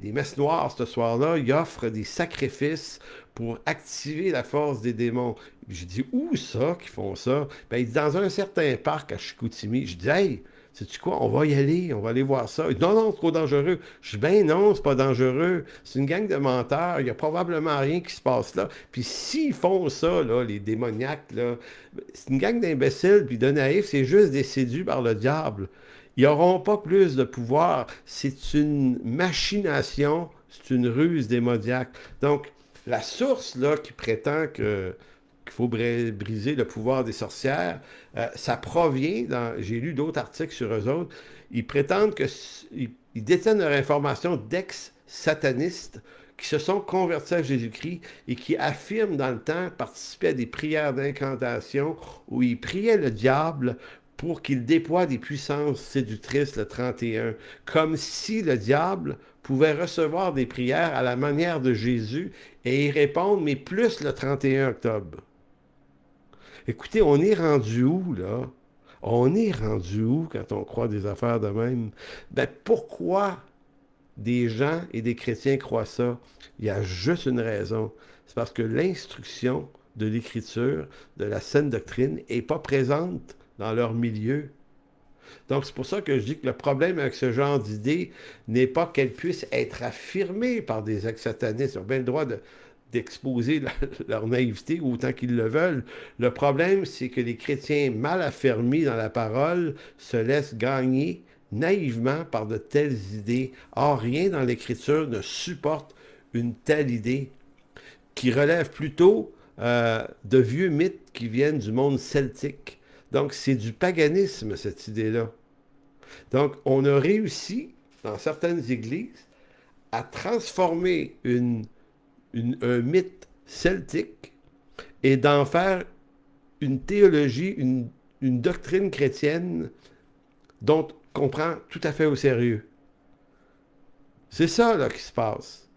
messes noires ce soir-là, ils offrent des sacrifices pour activer la force des démons. J'ai dit, où ça qu'ils font ça? Ben, il dit, dans un certain parc à Chicoutimi. Je dis, hey, sais-tu quoi, on va y aller, on va aller voir ça. Il dit, non, non, c'est trop dangereux. Je dis, ben non, c'est pas dangereux. C'est une gang de menteurs, il n'y a probablement rien qui se passe là. Puis s'ils font ça, là, les démoniaques, là, c'est une gang d'imbéciles, puis de naïfs, c'est juste des séduits par le diable. Ils n'auront pas plus de pouvoir. C'est une machination, c'est une ruse démoniaque. Donc, la source, là, qui prétend qu'il faut briser le pouvoir des sorcières, ça provient, j'ai lu d'autres articles sur eux autres, ils prétendent qu'ils détiennent leur information d'ex-satanistes qui se sont convertis à Jésus-Christ et qui affirment dans le temps participer à des prières d'incantation où ils priaient le diable pour qu'il déploie des puissances séductrices le 31, comme si le diable pouvait recevoir des prières à la manière de Jésus et y répondre, mais plus le 31 octobre. Écoutez, on est rendu où, là? On est rendu où quand on croit des affaires de même? Ben, pourquoi des gens et des chrétiens croient ça? Il y a juste une raison. C'est parce que l'instruction de l'Écriture, de la saine doctrine, n'est pas présente dans leur milieu. Donc, c'est pour ça que je dis que le problème avec ce genre d'idée n'est pas qu'elles puissent être affirmées par des ex-satanistes. Ils ont bien le droit d'exposer leur naïveté autant qu'ils le veulent. Le problème, c'est que les chrétiens mal affermis dans la parole se laissent gagner naïvement par de telles idées. Or, rien dans l'Écriture ne supporte une telle idée qui relève plutôt de vieux mythes qui viennent du monde celtique. Donc, c'est du paganisme, cette idée-là. Donc, on a réussi, dans certaines églises, à transformer un mythe celtique et d'en faire une théologie, une doctrine chrétienne dont on prend tout à fait au sérieux. C'est ça, là, qui se passe.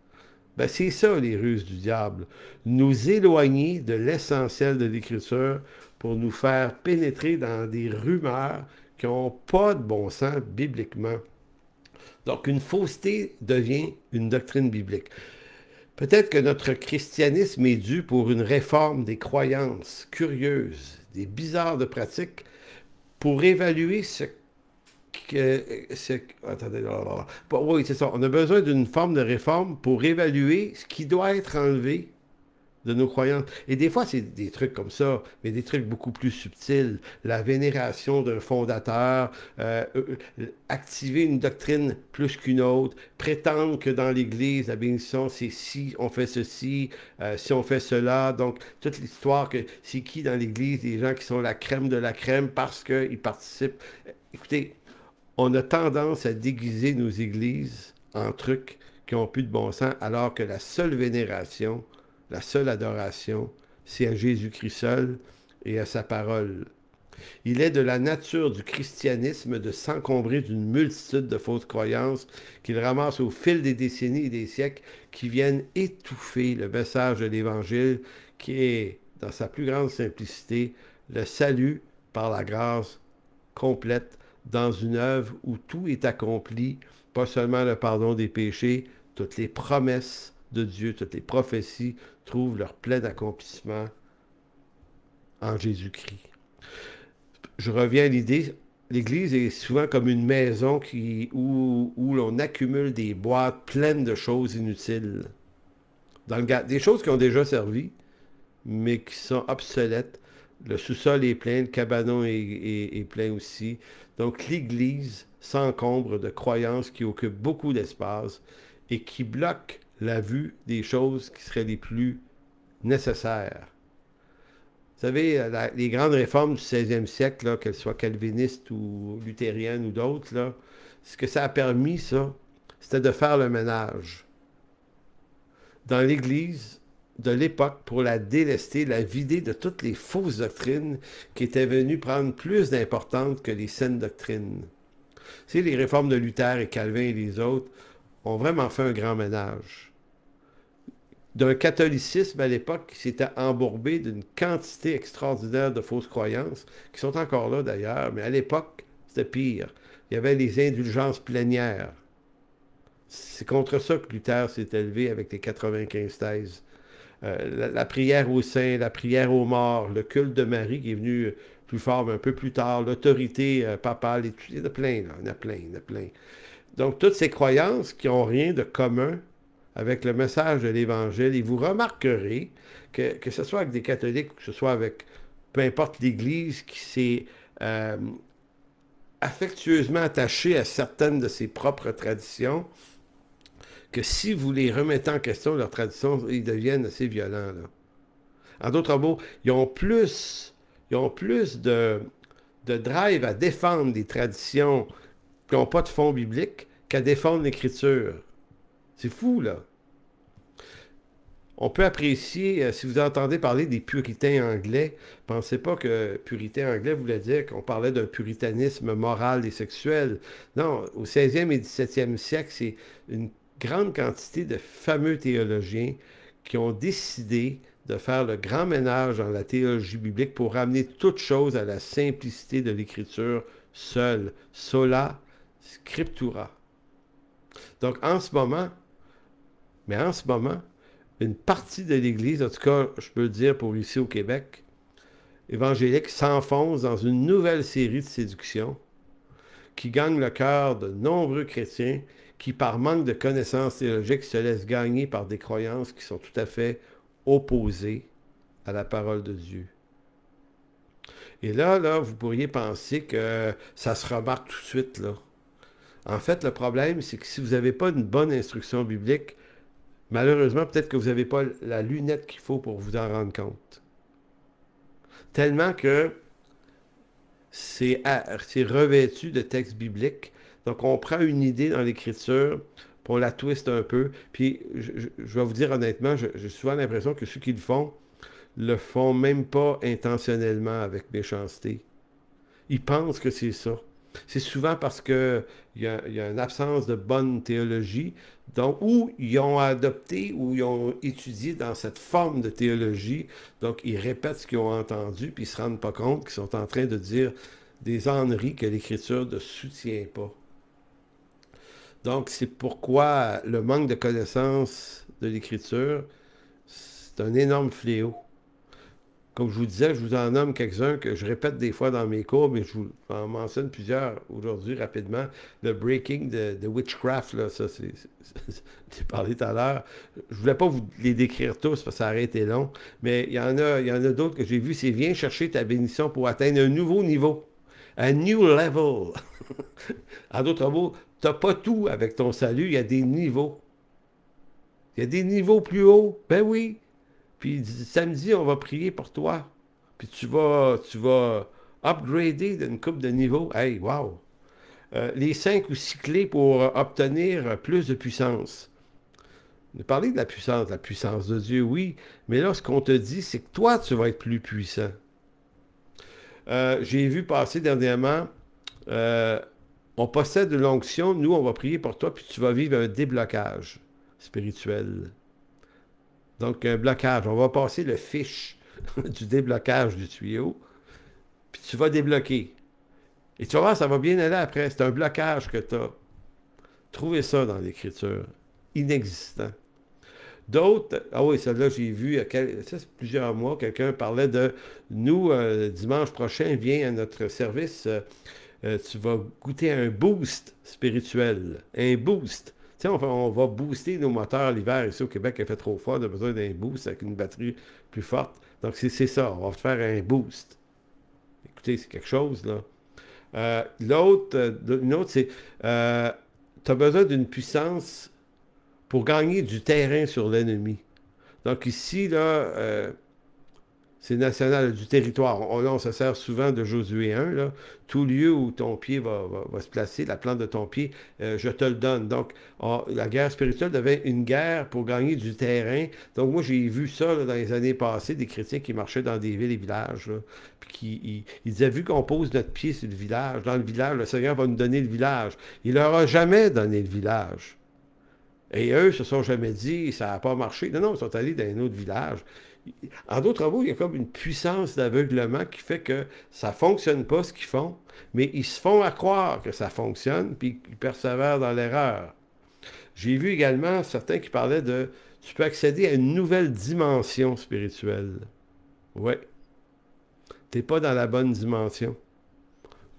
Ben, c'est ça, les ruses du diable. Nous éloigner de l'essentiel de l'Écriture pour nous faire pénétrer dans des rumeurs qui n'ont pas de bon sens bibliquement. Donc, une fausseté devient une doctrine biblique. Peut-être que notre christianisme est dû pour une réforme des croyances curieuses, des bizarres de pratique pour évaluer ce que... attendez, là. Oui, c'est ça. On a besoin d'une forme de réforme pour évaluer ce qui doit être enlevé de nos croyances. Et des fois, c'est des trucs comme ça, mais des trucs beaucoup plus subtils. La vénération d'un fondateur, activer une doctrine plus qu'une autre, prétendre que dans l'Église, la bénédiction, c'est si on fait ceci, si on fait cela. Donc, toute l'histoire que c'est qui dans l'Église, les gens qui sont la crème de la crème parce qu'ils participent. Écoutez, on a tendance à déguiser nos églises en trucs qui ont plus de bon sens, alors que la seule vénération, la seule adoration, c'est à Jésus-Christ seul et à sa parole. Il est de la nature du christianisme de s'encombrer d'une multitude de fausses croyances qu'il ramasse au fil des décennies et des siècles qui viennent étouffer le message de l'Évangile qui est, dans sa plus grande simplicité, le salut par la grâce complète dans une œuvre où tout est accompli, pas seulement le pardon des péchés, toutes les promesses de Dieu, toutes les prophéties trouvent leur plein accomplissement en Jésus-Christ. Je reviens à l'idée, l'Église est souvent comme une maison où l'on accumule des boîtes pleines de choses inutiles. Des choses qui ont déjà servi, mais qui sont obsolètes. Le sous-sol est plein, le cabanon est plein aussi. Donc l'Église s'encombre de croyances qui occupent beaucoup d'espace et qui bloquent la vue des choses qui seraient les plus nécessaires. Vous savez, les grandes réformes du 16e siècle, qu'elles soient calvinistes ou luthériennes ou d'autres, là, ce que ça a permis, ça, c'était de faire le ménage dans l'Église de l'époque pour la délester, la vider de toutes les fausses doctrines qui étaient venues prendre plus d'importance que les saines doctrines. Tu sais, les réformes de Luther et Calvin et les autres ont vraiment fait un grand ménage. D'un catholicisme à l'époque qui s'était embourbé d'une quantité extraordinaire de fausses croyances, qui sont encore là d'ailleurs, mais à l'époque, c'était pire. Il y avait les indulgences plénières. C'est contre ça que Luther s'est élevé avec les 95 thèses. La prière aux saints, la prière aux morts, le culte de Marie qui est venu plus fort, mais un peu plus tard, l'autorité papale, il y en a plein, là, il y en a plein, il y en a plein. Donc, toutes ces croyances qui n'ont rien de commun avec le message de l'Évangile, et vous remarquerez que ce soit avec des catholiques ou que ce soit avec peu importe l'Église qui s'est affectueusement attachée à certaines de ses propres traditions, que si vous les remettez en question, leurs traditions, ils deviennent assez violents, là. En d'autres mots, ils ont plus de drive à défendre des traditions qui n'ont pas de fond biblique qu'à défendre l'Écriture. C'est fou, là. On peut apprécier, si vous entendez parler des puritains anglais, pensez pas que puritain anglais voulait dire qu'on parlait d'un puritanisme moral et sexuel. Non, au 16e et 17e siècle, c'est une grande quantité de fameux théologiens qui ont décidé de faire le grand ménage dans la théologie biblique pour ramener toute chose à la simplicité de l'Écriture seule. Sola scriptura. Donc, en ce moment, une partie de l'Église, en tout cas, je peux le dire pour ici au Québec, évangélique, s'enfonce dans une nouvelle série de séductions qui gagne le cœur de nombreux chrétiens qui, par manque de connaissances théologiques, se laissent gagner par des croyances qui sont tout à fait opposées à la parole de Dieu. Et là, vous pourriez penser que ça se remarque tout de suite, là. En fait, le problème, c'est que si vous n'avez pas une bonne instruction biblique, malheureusement, peut-être que vous n'avez pas la lunette qu'il faut pour vous en rendre compte. Tellement que c'est revêtu de textes bibliques. Donc, on prend une idée dans l'Écriture, puis on la twiste un peu. Puis, je vais vous dire honnêtement, j'ai souvent l'impression que ceux qui le font même pas intentionnellement avec méchanceté. Ils pensent que c'est ça. C'est souvent parce qu'il y a une absence de bonne théologie, donc, ou ils ont adopté ou ils ont étudié dans cette forme de théologie, donc ils répètent ce qu'ils ont entendu, puis ils ne se rendent pas compte qu'ils sont en train de dire des âneries que l'Écriture ne soutient pas. Donc, c'est pourquoi le manque de connaissance de l'Écriture, c'est un énorme fléau. Comme je vous disais, je vous en nomme quelques-uns que je répète des fois dans mes cours, mais je vous en mentionne plusieurs aujourd'hui rapidement. Le breaking de witchcraft, là, ça, j'ai parlé tout à l'heure. Je voulais pas vous les décrire tous parce que ça aurait été long, mais il y en a d'autres que j'ai vus. C'est viens chercher ta bénédiction pour atteindre un nouveau niveau, un new level. En d'autres mots, tu n'as pas tout avec ton salut, il y a des niveaux. Il y a des niveaux plus hauts. Ben oui. Puis samedi, on va prier pour toi. Puis tu vas upgrader d'une coupe de niveau. Hey, wow! Les 5 ou 6 clés pour obtenir plus de puissance. On a parlé de la puissance de Dieu, oui, mais là, ce qu'on te dit, c'est que toi, tu vas être plus puissant. J'ai vu passer dernièrement, euh, on possède de l'onction, nous, on va prier pour toi, puis tu vas vivre un déblocage spirituel. Donc, un blocage. On va passer le fiche du déblocage du tuyau, puis tu vas débloquer. Et tu vas voir, ça va bien aller après. C'est un blocage que tu as. Trouvez ça dans l'Écriture. Inexistant. D'autres, ah oui, celle-là, j'ai vu, ça c'est plusieurs mois, quelqu'un parlait de nous, dimanche prochain, viens à notre service, tu vas goûter un boost spirituel. Un boost. Tu sais, on va booster nos moteurs l'hiver. Ici au Québec, il fait trop froid, on a besoin d'un boost avec une batterie plus forte. Donc, c'est ça, on va te faire un boost. Écoutez, c'est quelque chose, là. Une autre, c'est, tu as besoin d'une puissance pour gagner du terrain sur l'ennemi. Donc ici, là, c'est national, du territoire. Là, on se sert souvent de Josué 1, là. Tout lieu où ton pied va se placer, la plante de ton pied, je te le donne. Donc, la guerre spirituelle devait une guerre pour gagner du terrain. Donc, moi, j'ai vu ça là, dans les années passées, des chrétiens qui marchaient dans des villes et villages, là, puis ils disaient, vu qu'on pose notre pied sur le village, dans le village, le Seigneur va nous donner le village. Il leur a jamais donné le village. Et eux se sont jamais dit, ça n'a pas marché. Non, non, ils sont allés dans un autre village. En d'autres mots, il y a comme une puissance d'aveuglement qui fait que ça ne fonctionne pas ce qu'ils font, mais ils se font à croire que ça fonctionne, puis ils persévèrent dans l'erreur. J'ai vu également certains qui parlaient de, tu peux accéder à une nouvelle dimension spirituelle. Ouais, tu n'es pas dans la bonne dimension.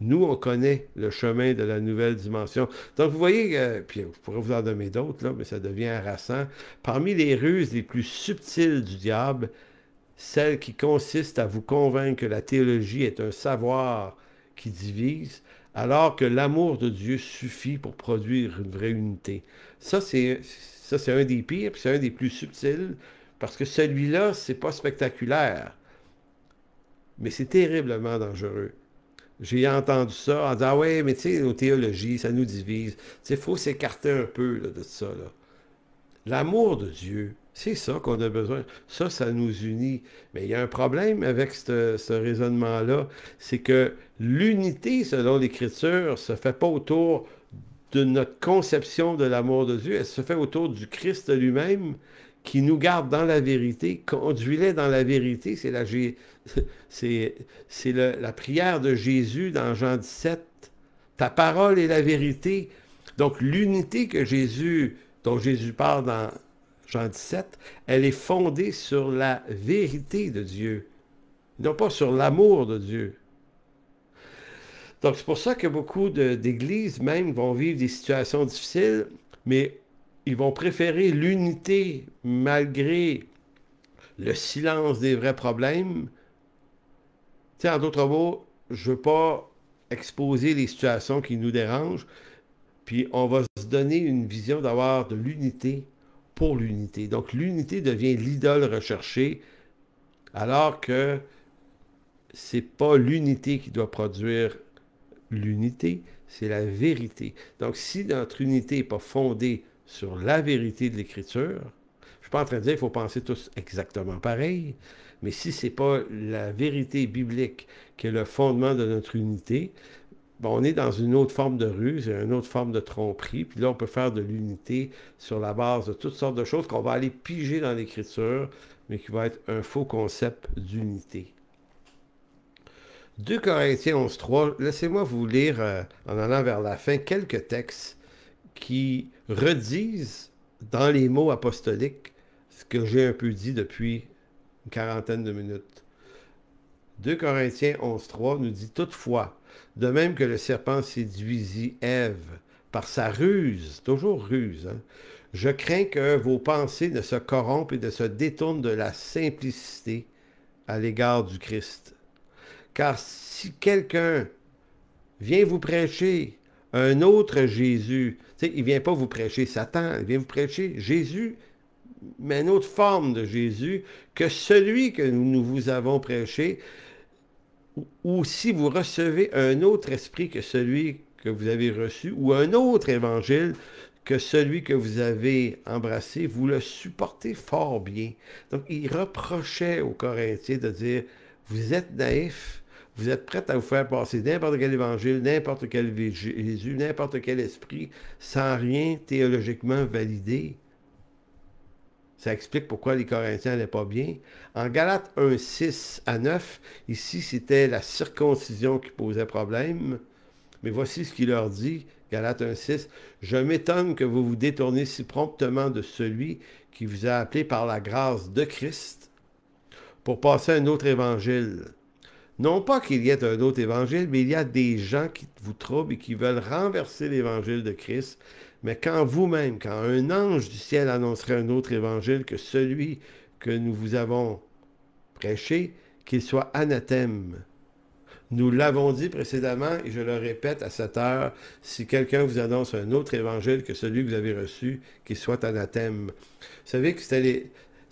Nous, on connaît le chemin de la nouvelle dimension. Donc, vous voyez, puis je pourrais vous en donner d'autres, là, mais ça devient harassant. Parmi les ruses les plus subtiles du diable, celle qui consiste à vous convaincre que la théologie est un savoir qui divise, alors que l'amour de Dieu suffit pour produire une vraie unité. Ça, c'est un des pires, puis c'est un des plus subtils, parce que celui-là, c'est pas spectaculaire, mais c'est terriblement dangereux. J'ai entendu ça en disant, ah ouais, mais tu sais, nos théologies, ça nous divise. Tu sais, il faut s'écarter un peu là, de ça. Là. L'amour de Dieu, c'est ça qu'on a besoin. Ça nous unit. Mais il y a un problème avec ce raisonnement-là, c'est que l'unité, selon l'Écriture, ne se fait pas autour de notre conception de l'amour de Dieu, elle se fait autour du Christ lui-même qui nous garde dans la vérité, conduit-les dans la vérité. La prière de Jésus dans Jean 17. Ta parole est la vérité. Donc l'unité dont Jésus parle dans Jean 17, elle est fondée sur la vérité de Dieu, non pas sur l'amour de Dieu. Donc c'est pour ça que beaucoup d'églises même vont vivre des situations difficiles, mais ils vont préférer l'unité malgré le silence des vrais problèmes. Tu sais, en d'autres mots, je ne veux pas exposer les situations qui nous dérangent, puis on va se donner une vision d'avoir de l'unité pour l'unité. Donc l'unité devient l'idole recherchée, alors que c'est pas l'unité qui doit produire l'unité, c'est la vérité. Donc si notre unité n'est pas fondée sur la vérité de l'Écriture, je ne suis pas en train de dire qu'il faut penser tous exactement pareil, mais si ce n'est pas la vérité biblique qui est le fondement de notre unité, bon, on est dans une autre forme de ruse, une autre forme de tromperie, puis là, on peut faire de l'unité sur la base de toutes sortes de choses qu'on va aller piger dans l'Écriture, mais qui va être un faux concept d'unité. 2 Corinthiens 11.3, laissez-moi vous lire, en allant vers la fin, quelques textes qui redisent dans les mots apostoliques ce que j'ai un peu dit depuis une quarantaine de minutes. 2 Corinthiens 11.3 nous dit toutefois, de même que le serpent séduisit Ève par sa ruse, toujours ruse, hein, je crains que vos pensées ne se corrompent et ne se détournent de la simplicité à l'égard du Christ. Car si quelqu'un vient vous prêcher un autre Jésus, tu sais, il ne vient pas vous prêcher Satan, il vient vous prêcher Jésus, mais une autre forme de Jésus que celui que nous vous avons prêché, ou si vous recevez un autre esprit que celui que vous avez reçu, ou un autre évangile que celui que vous avez embrassé, vous le supportez fort bien. Donc, il reprochait aux Corinthiens de dire, vous êtes naïfs, vous êtes prêts à vous faire passer n'importe quel évangile, n'importe quel Jésus, n'importe quel esprit, sans rien théologiquement validé. Ça explique pourquoi les Corinthiens n'allaient pas bien. En Galates 1, 6 à 9, ici, c'était la circoncision qui posait problème. Mais voici ce qu'il leur dit, Galates 1, 6. « Je m'étonne que vous vous détournez si promptement de celui qui vous a appelé par la grâce de Christ pour passer à un autre évangile. Non pas qu'il y ait un autre évangile, mais il y a des gens qui vous troublent et qui veulent renverser l'évangile de Christ. Mais quand vous-même, quand un ange du ciel annoncerait un autre évangile que celui que nous vous avons prêché, qu'il soit anathème. Nous l'avons dit précédemment, et je le répète à cette heure, si quelqu'un vous annonce un autre évangile que celui que vous avez reçu, qu'il soit anathème. Vous savez que c'était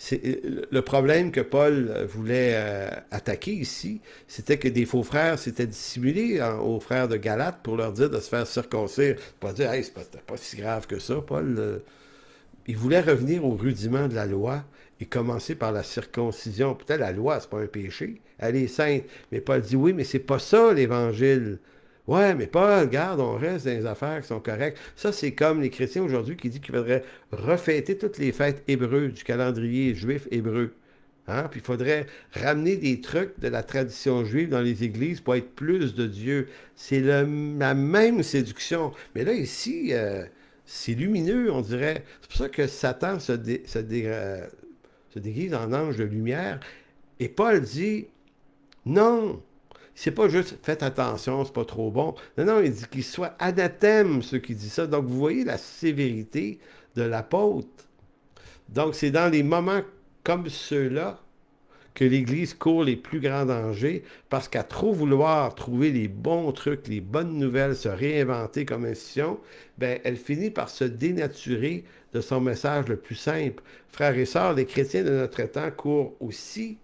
le problème que Paul voulait attaquer ici, c'était que des faux frères s'étaient dissimulés aux frères de Galate pour leur dire de se faire circoncire. Pas dire, hey, c'est pas si grave que ça, Paul. Il voulait revenir aux rudiments de la loi et commencer par la circoncision. Peut-être la loi, c'est pas un péché, elle est sainte. Mais Paul dit, oui, mais c'est pas ça l'Évangile. Ouais, mais Paul, regarde, on reste dans les affaires qui sont correctes. Ça, c'est comme les chrétiens aujourd'hui qui disent qu'il faudrait refêter toutes les fêtes hébreux du calendrier juif hébreu. Hein? Puis il faudrait ramener des trucs de la tradition juive dans les églises pour être plus de Dieu. C'est la même séduction. Mais là, ici, c'est lumineux, on dirait. C'est pour ça que Satan se déguise en ange de lumière. Et Paul dit, non, c'est pas juste faites attention, c'est pas trop bon. Non, non, il dit qu'il soit anathème, ceux qui disent ça. Donc, vous voyez la sévérité de l'apôtre. Donc, c'est dans les moments comme ceux-là que l'Église court les plus grands dangers, parce qu'à trop vouloir trouver les bons trucs, les bonnes nouvelles, se réinventer comme institution, ben, elle finit par se dénaturer de son message le plus simple. Frères et sœurs, les chrétiens de notre temps courent aussi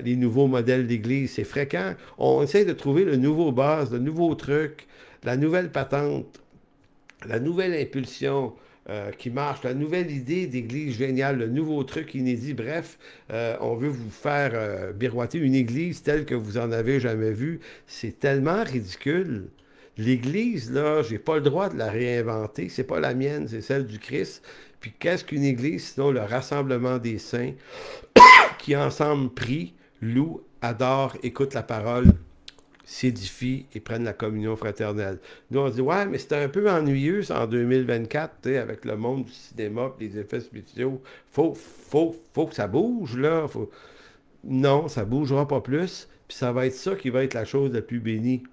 les nouveaux modèles d'Église. C'est fréquent. On essaie de trouver le nouveau buzz, le nouveau truc, la nouvelle patente, la nouvelle impulsion qui marche, la nouvelle idée d'Église géniale, le nouveau truc inédit. Bref, on veut vous faire miroiter une Église telle que vous en avez jamais vue. C'est tellement ridicule. L'Église, là, j'ai pas le droit de la réinventer. C'est pas la mienne, c'est celle du Christ. Puis qu'est-ce qu'une Église, sinon le rassemblement des saints qui ensemble prient, louent, adorent, écoutent la parole, s'édifient et prennent la communion fraternelle. Nous, on dit, ouais, mais c'était un peu ennuyeux ça, en 2024, avec le monde du cinéma et les effets spéciaux. Faut que ça bouge, là. Non, ça ne bougera pas plus. Puis ça va être ça qui va être la chose la plus bénie.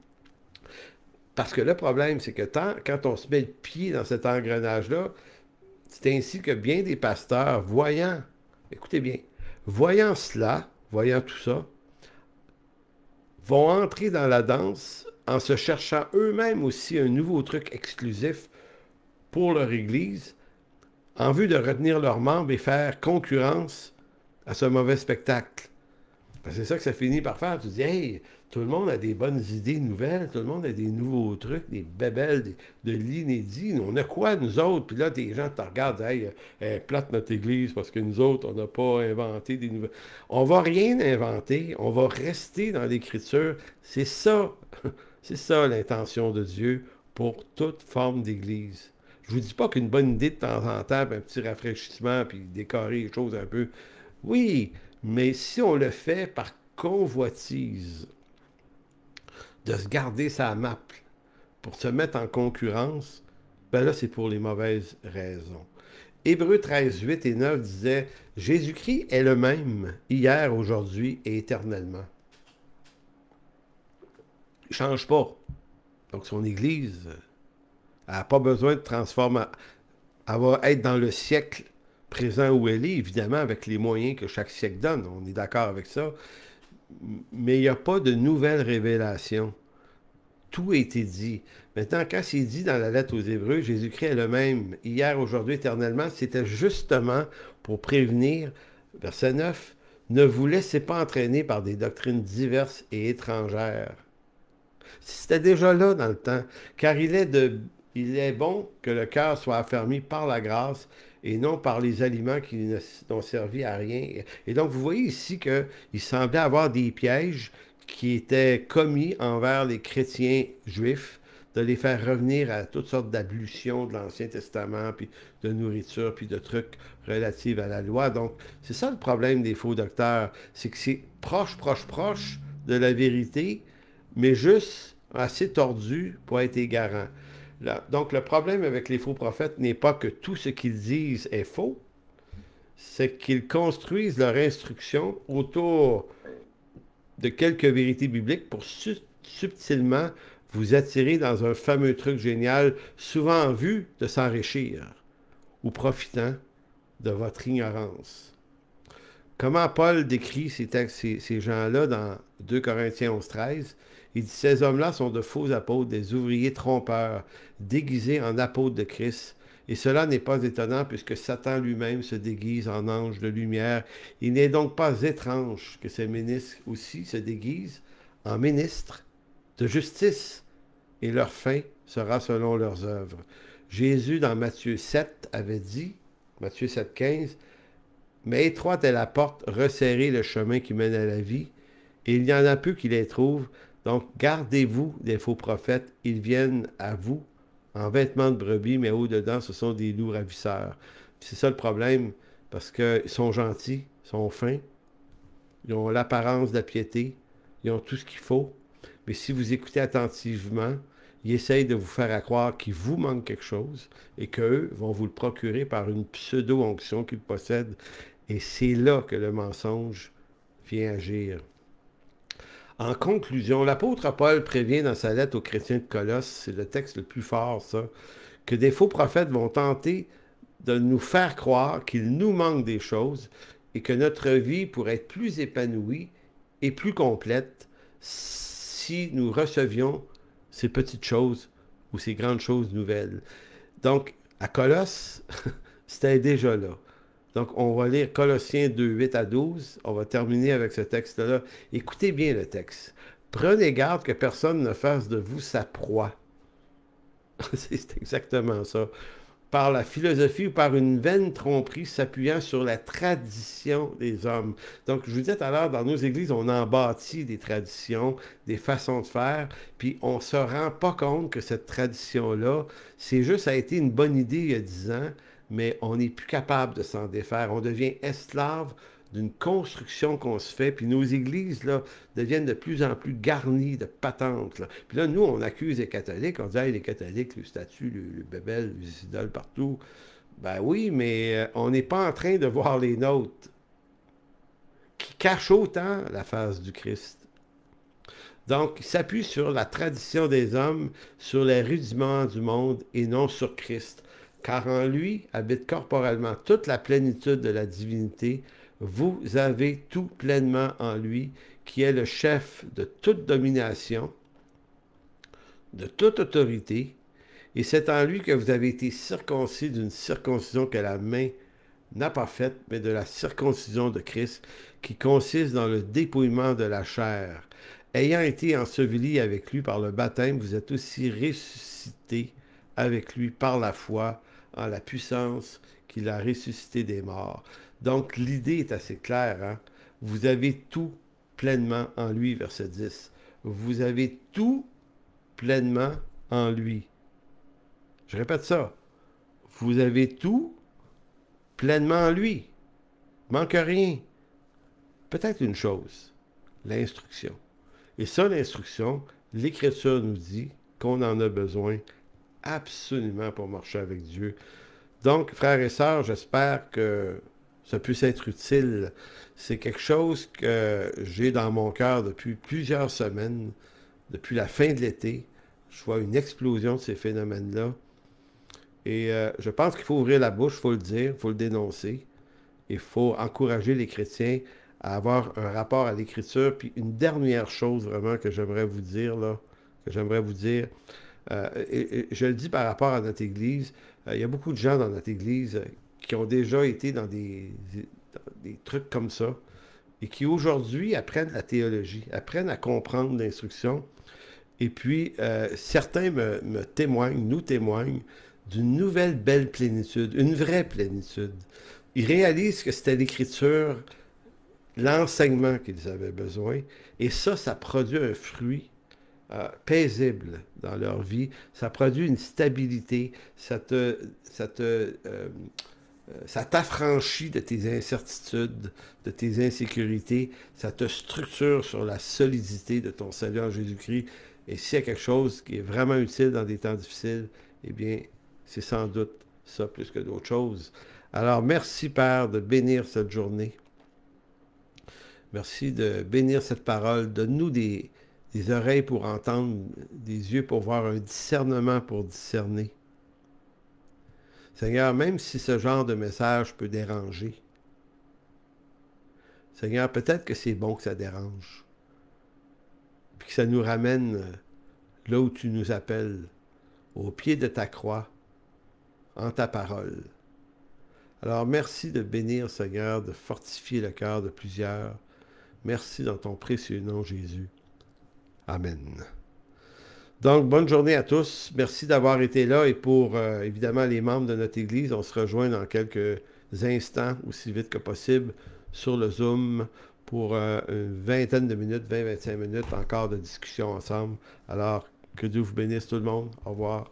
Parce que le problème, c'est que quand on se met le pied dans cet engrenage-là, c'est ainsi que bien des pasteurs, voyant, écoutez bien, voyant cela, voyant tout ça, vont entrer dans la danse en se cherchant eux-mêmes aussi un nouveau truc exclusif pour leur Église, en vue de retenir leurs membres et faire concurrence à ce mauvais spectacle. Parce que c'est ça que ça finit par faire. Tu dis, hey, tout le monde a des bonnes idées nouvelles, tout le monde a des nouveaux trucs, des bébelles, de l'inédit. On a quoi, nous autres? Puis là, des gens te regardent, hey, plate notre Église parce que nous autres, on n'a pas inventé des nouvelles. On va rien inventer, on va rester dans l'Écriture. C'est ça l'intention de Dieu pour toute forme d'Église. Je vous dis pas qu'une bonne idée de temps en temps, un petit rafraîchissement, puis décorer les choses un peu. Oui, mais si on le fait par convoitise, de se garder sa map pour se mettre en concurrence, ben là, c'est pour les mauvaises raisons. Hébreux 13, 8 et 9 disait « Jésus-Christ est le même, hier, aujourd'hui et éternellement. » ne change pas. Donc, son Église, elle n'a pas besoin de transformer. Elle va être dans le siècle présent où elle est, évidemment, avec les moyens que chaque siècle donne. On est d'accord avec ça. Mais il n'y a pas de nouvelles révélations. Tout a été dit. Maintenant, quand c'est dit dans la lettre aux Hébreux, Jésus-Christ est le même hier, aujourd'hui, éternellement, c'était justement pour prévenir, verset 9, ne vous laissez pas entraîner par des doctrines diverses et étrangères. C'était déjà là dans le temps, car il est bon que le cœur soit affermi par la grâce et non par les aliments qui n'ont servi à rien. Et donc, vous voyez ici qu'il semblait avoir des pièges qui étaient commis envers les chrétiens juifs, de les faire revenir à toutes sortes d'ablutions de l'Ancien Testament, puis de nourriture, puis de trucs relatifs à la loi. Donc, c'est ça le problème des faux docteurs, c'est que c'est proche, proche, proche de la vérité, mais juste assez tordu pour être égarant. Là, donc, le problème avec les faux prophètes n'est pas que tout ce qu'ils disent est faux, c'est qu'ils construisent leur instruction autour de quelques vérités bibliques pour subtilement vous attirer dans un fameux truc génial, souvent en vue de s'enrichir ou profitant de votre ignorance. Comment Paul décrit ces gens-là dans 2 Corinthiens 11-13? Il dit, ces hommes-là sont de faux apôtres, des ouvriers trompeurs, déguisés en apôtres de Christ. Et cela n'est pas étonnant puisque Satan lui-même se déguise en ange de lumière. Il n'est donc pas étrange que ces ministres aussi se déguisent en ministres de justice. Et leur fin sera selon leurs œuvres. Jésus, dans Matthieu 7, avait dit, Matthieu 7,15, « Mais étroite est la porte, resserrez le chemin qui mène à la vie, et il y en a peu qui les trouvent. Donc, gardez-vous des faux prophètes. Ils viennent à vous en vêtements de brebis, mais au-dedans, ce sont des loups ravisseurs. » C'est ça le problème, parce qu'ils sont gentils, ils sont fins, ils ont l'apparence de la piété, ils ont tout ce qu'il faut. Mais si vous écoutez attentivement, ils essayent de vous faire croire qu'il vous manque quelque chose et qu'eux vont vous le procurer par une pseudo-onction qu'ils possèdent. Et c'est là que le mensonge vient agir. En conclusion, l'apôtre Paul prévient dans sa lettre aux chrétiens de Colosse, c'est le texte le plus fort, ça, que des faux prophètes vont tenter de nous faire croire qu'il nous manque des choses et que notre vie pourrait être plus épanouie et plus complète si nous recevions ces petites choses ou ces grandes choses nouvelles. Donc, à Colosse, c'était déjà là. Donc, on va lire Colossiens 2, 8 à 12. On va terminer avec ce texte-là. Écoutez bien le texte. Prenez garde que personne ne fasse de vous sa proie. C'est exactement ça. Par la philosophie ou par une vaine tromperie s'appuyant sur la tradition des hommes. Donc, je vous disais tout à l'heure, dans nos églises, on en bâtit des traditions, des façons de faire, puis on ne se rend pas compte que cette tradition-là, c'est juste, ça a été une bonne idée il y a 10 ans, mais on n'est plus capable de s'en défaire. On devient esclave d'une construction qu'on se fait, puis nos églises là, deviennent de plus en plus garnies de patentes. Là. Puis là, nous, on accuse les catholiques, on dit hey, les catholiques, le statut, le bébel, les idoles partout. Ben oui, mais on n'est pas en train de voir les nôtres qui cachent autant la face du Christ. Donc, il s'appuie sur la tradition des hommes, sur les rudiments du monde et non sur Christ. Car en lui habite corporellement toute la plénitude de la divinité. Vous avez tout pleinement en lui, qui est le chef de toute domination, de toute autorité, et c'est en lui que vous avez été circoncis d'une circoncision que la main n'a pas faite, mais de la circoncision de Christ, qui consiste dans le dépouillement de la chair. Ayant été ensevelis avec lui par le baptême, vous êtes aussi ressuscités avec lui par la foi, en la puissance qu'il a ressuscité des morts. Donc, l'idée est assez claire. Hein? Vous avez tout pleinement en lui, verset 10. Vous avez tout pleinement en lui. Je répète ça. Vous avez tout pleinement en lui. Manque rien. Peut-être une chose, l'instruction. Et ça, l'instruction, l'Écriture nous dit qu'on en a besoin absolument pour marcher avec Dieu. Donc, frères et sœurs, j'espère que ça puisse être utile. C'est quelque chose que j'ai dans mon cœur depuis plusieurs semaines depuis la fin de l'été. Je vois une explosion de ces phénomènes-là. Et je pense qu'il faut ouvrir la bouche, il faut le dire, il faut le dénoncer. Il faut encourager les chrétiens à avoir un rapport à l'Écriture. Puis une dernière chose vraiment que j'aimerais vous dire, là, que j'aimerais vous dire, et je le dis par rapport à notre Église, il y a beaucoup de gens dans notre Église qui ont déjà été dans des trucs comme ça et qui aujourd'hui apprennent la théologie, apprennent à comprendre l'instruction. Et puis, certains me témoignent, nous témoignent d'une nouvelle belle plénitude, une vraie plénitude. Ils réalisent que c'était l'Écriture, l'enseignement qu'ils avaient besoin. Et ça produit un fruit paisible dans leur vie. Ça produit une stabilité. Ça t'affranchit de tes incertitudes, de tes insécurités. Ça te structure sur la solidité de ton salut en Jésus-Christ. Et s'il y a quelque chose qui est vraiment utile dans des temps difficiles, eh bien, c'est sans doute ça plus que d'autres choses. Alors, merci Père de bénir cette journée. Merci de bénir cette parole. Donne-nous des oreilles pour entendre, des yeux pour voir, un discernement pour discerner. Seigneur, même si ce genre de message peut déranger, Seigneur, peut-être que c'est bon que ça dérange, puis que ça nous ramène là où tu nous appelles, au pied de ta croix, en ta parole. Alors, merci de bénir, Seigneur, de fortifier le cœur de plusieurs. Merci dans ton précieux nom, Jésus. Amen. Donc, bonne journée à tous. Merci d'avoir été là. Et pour, évidemment, les membres de notre Église, on se rejoint dans quelques instants, aussi vite que possible, sur le Zoom pour une vingtaine de minutes, 20-25 minutes encore de discussion ensemble. Alors, que Dieu vous bénisse tout le monde. Au revoir.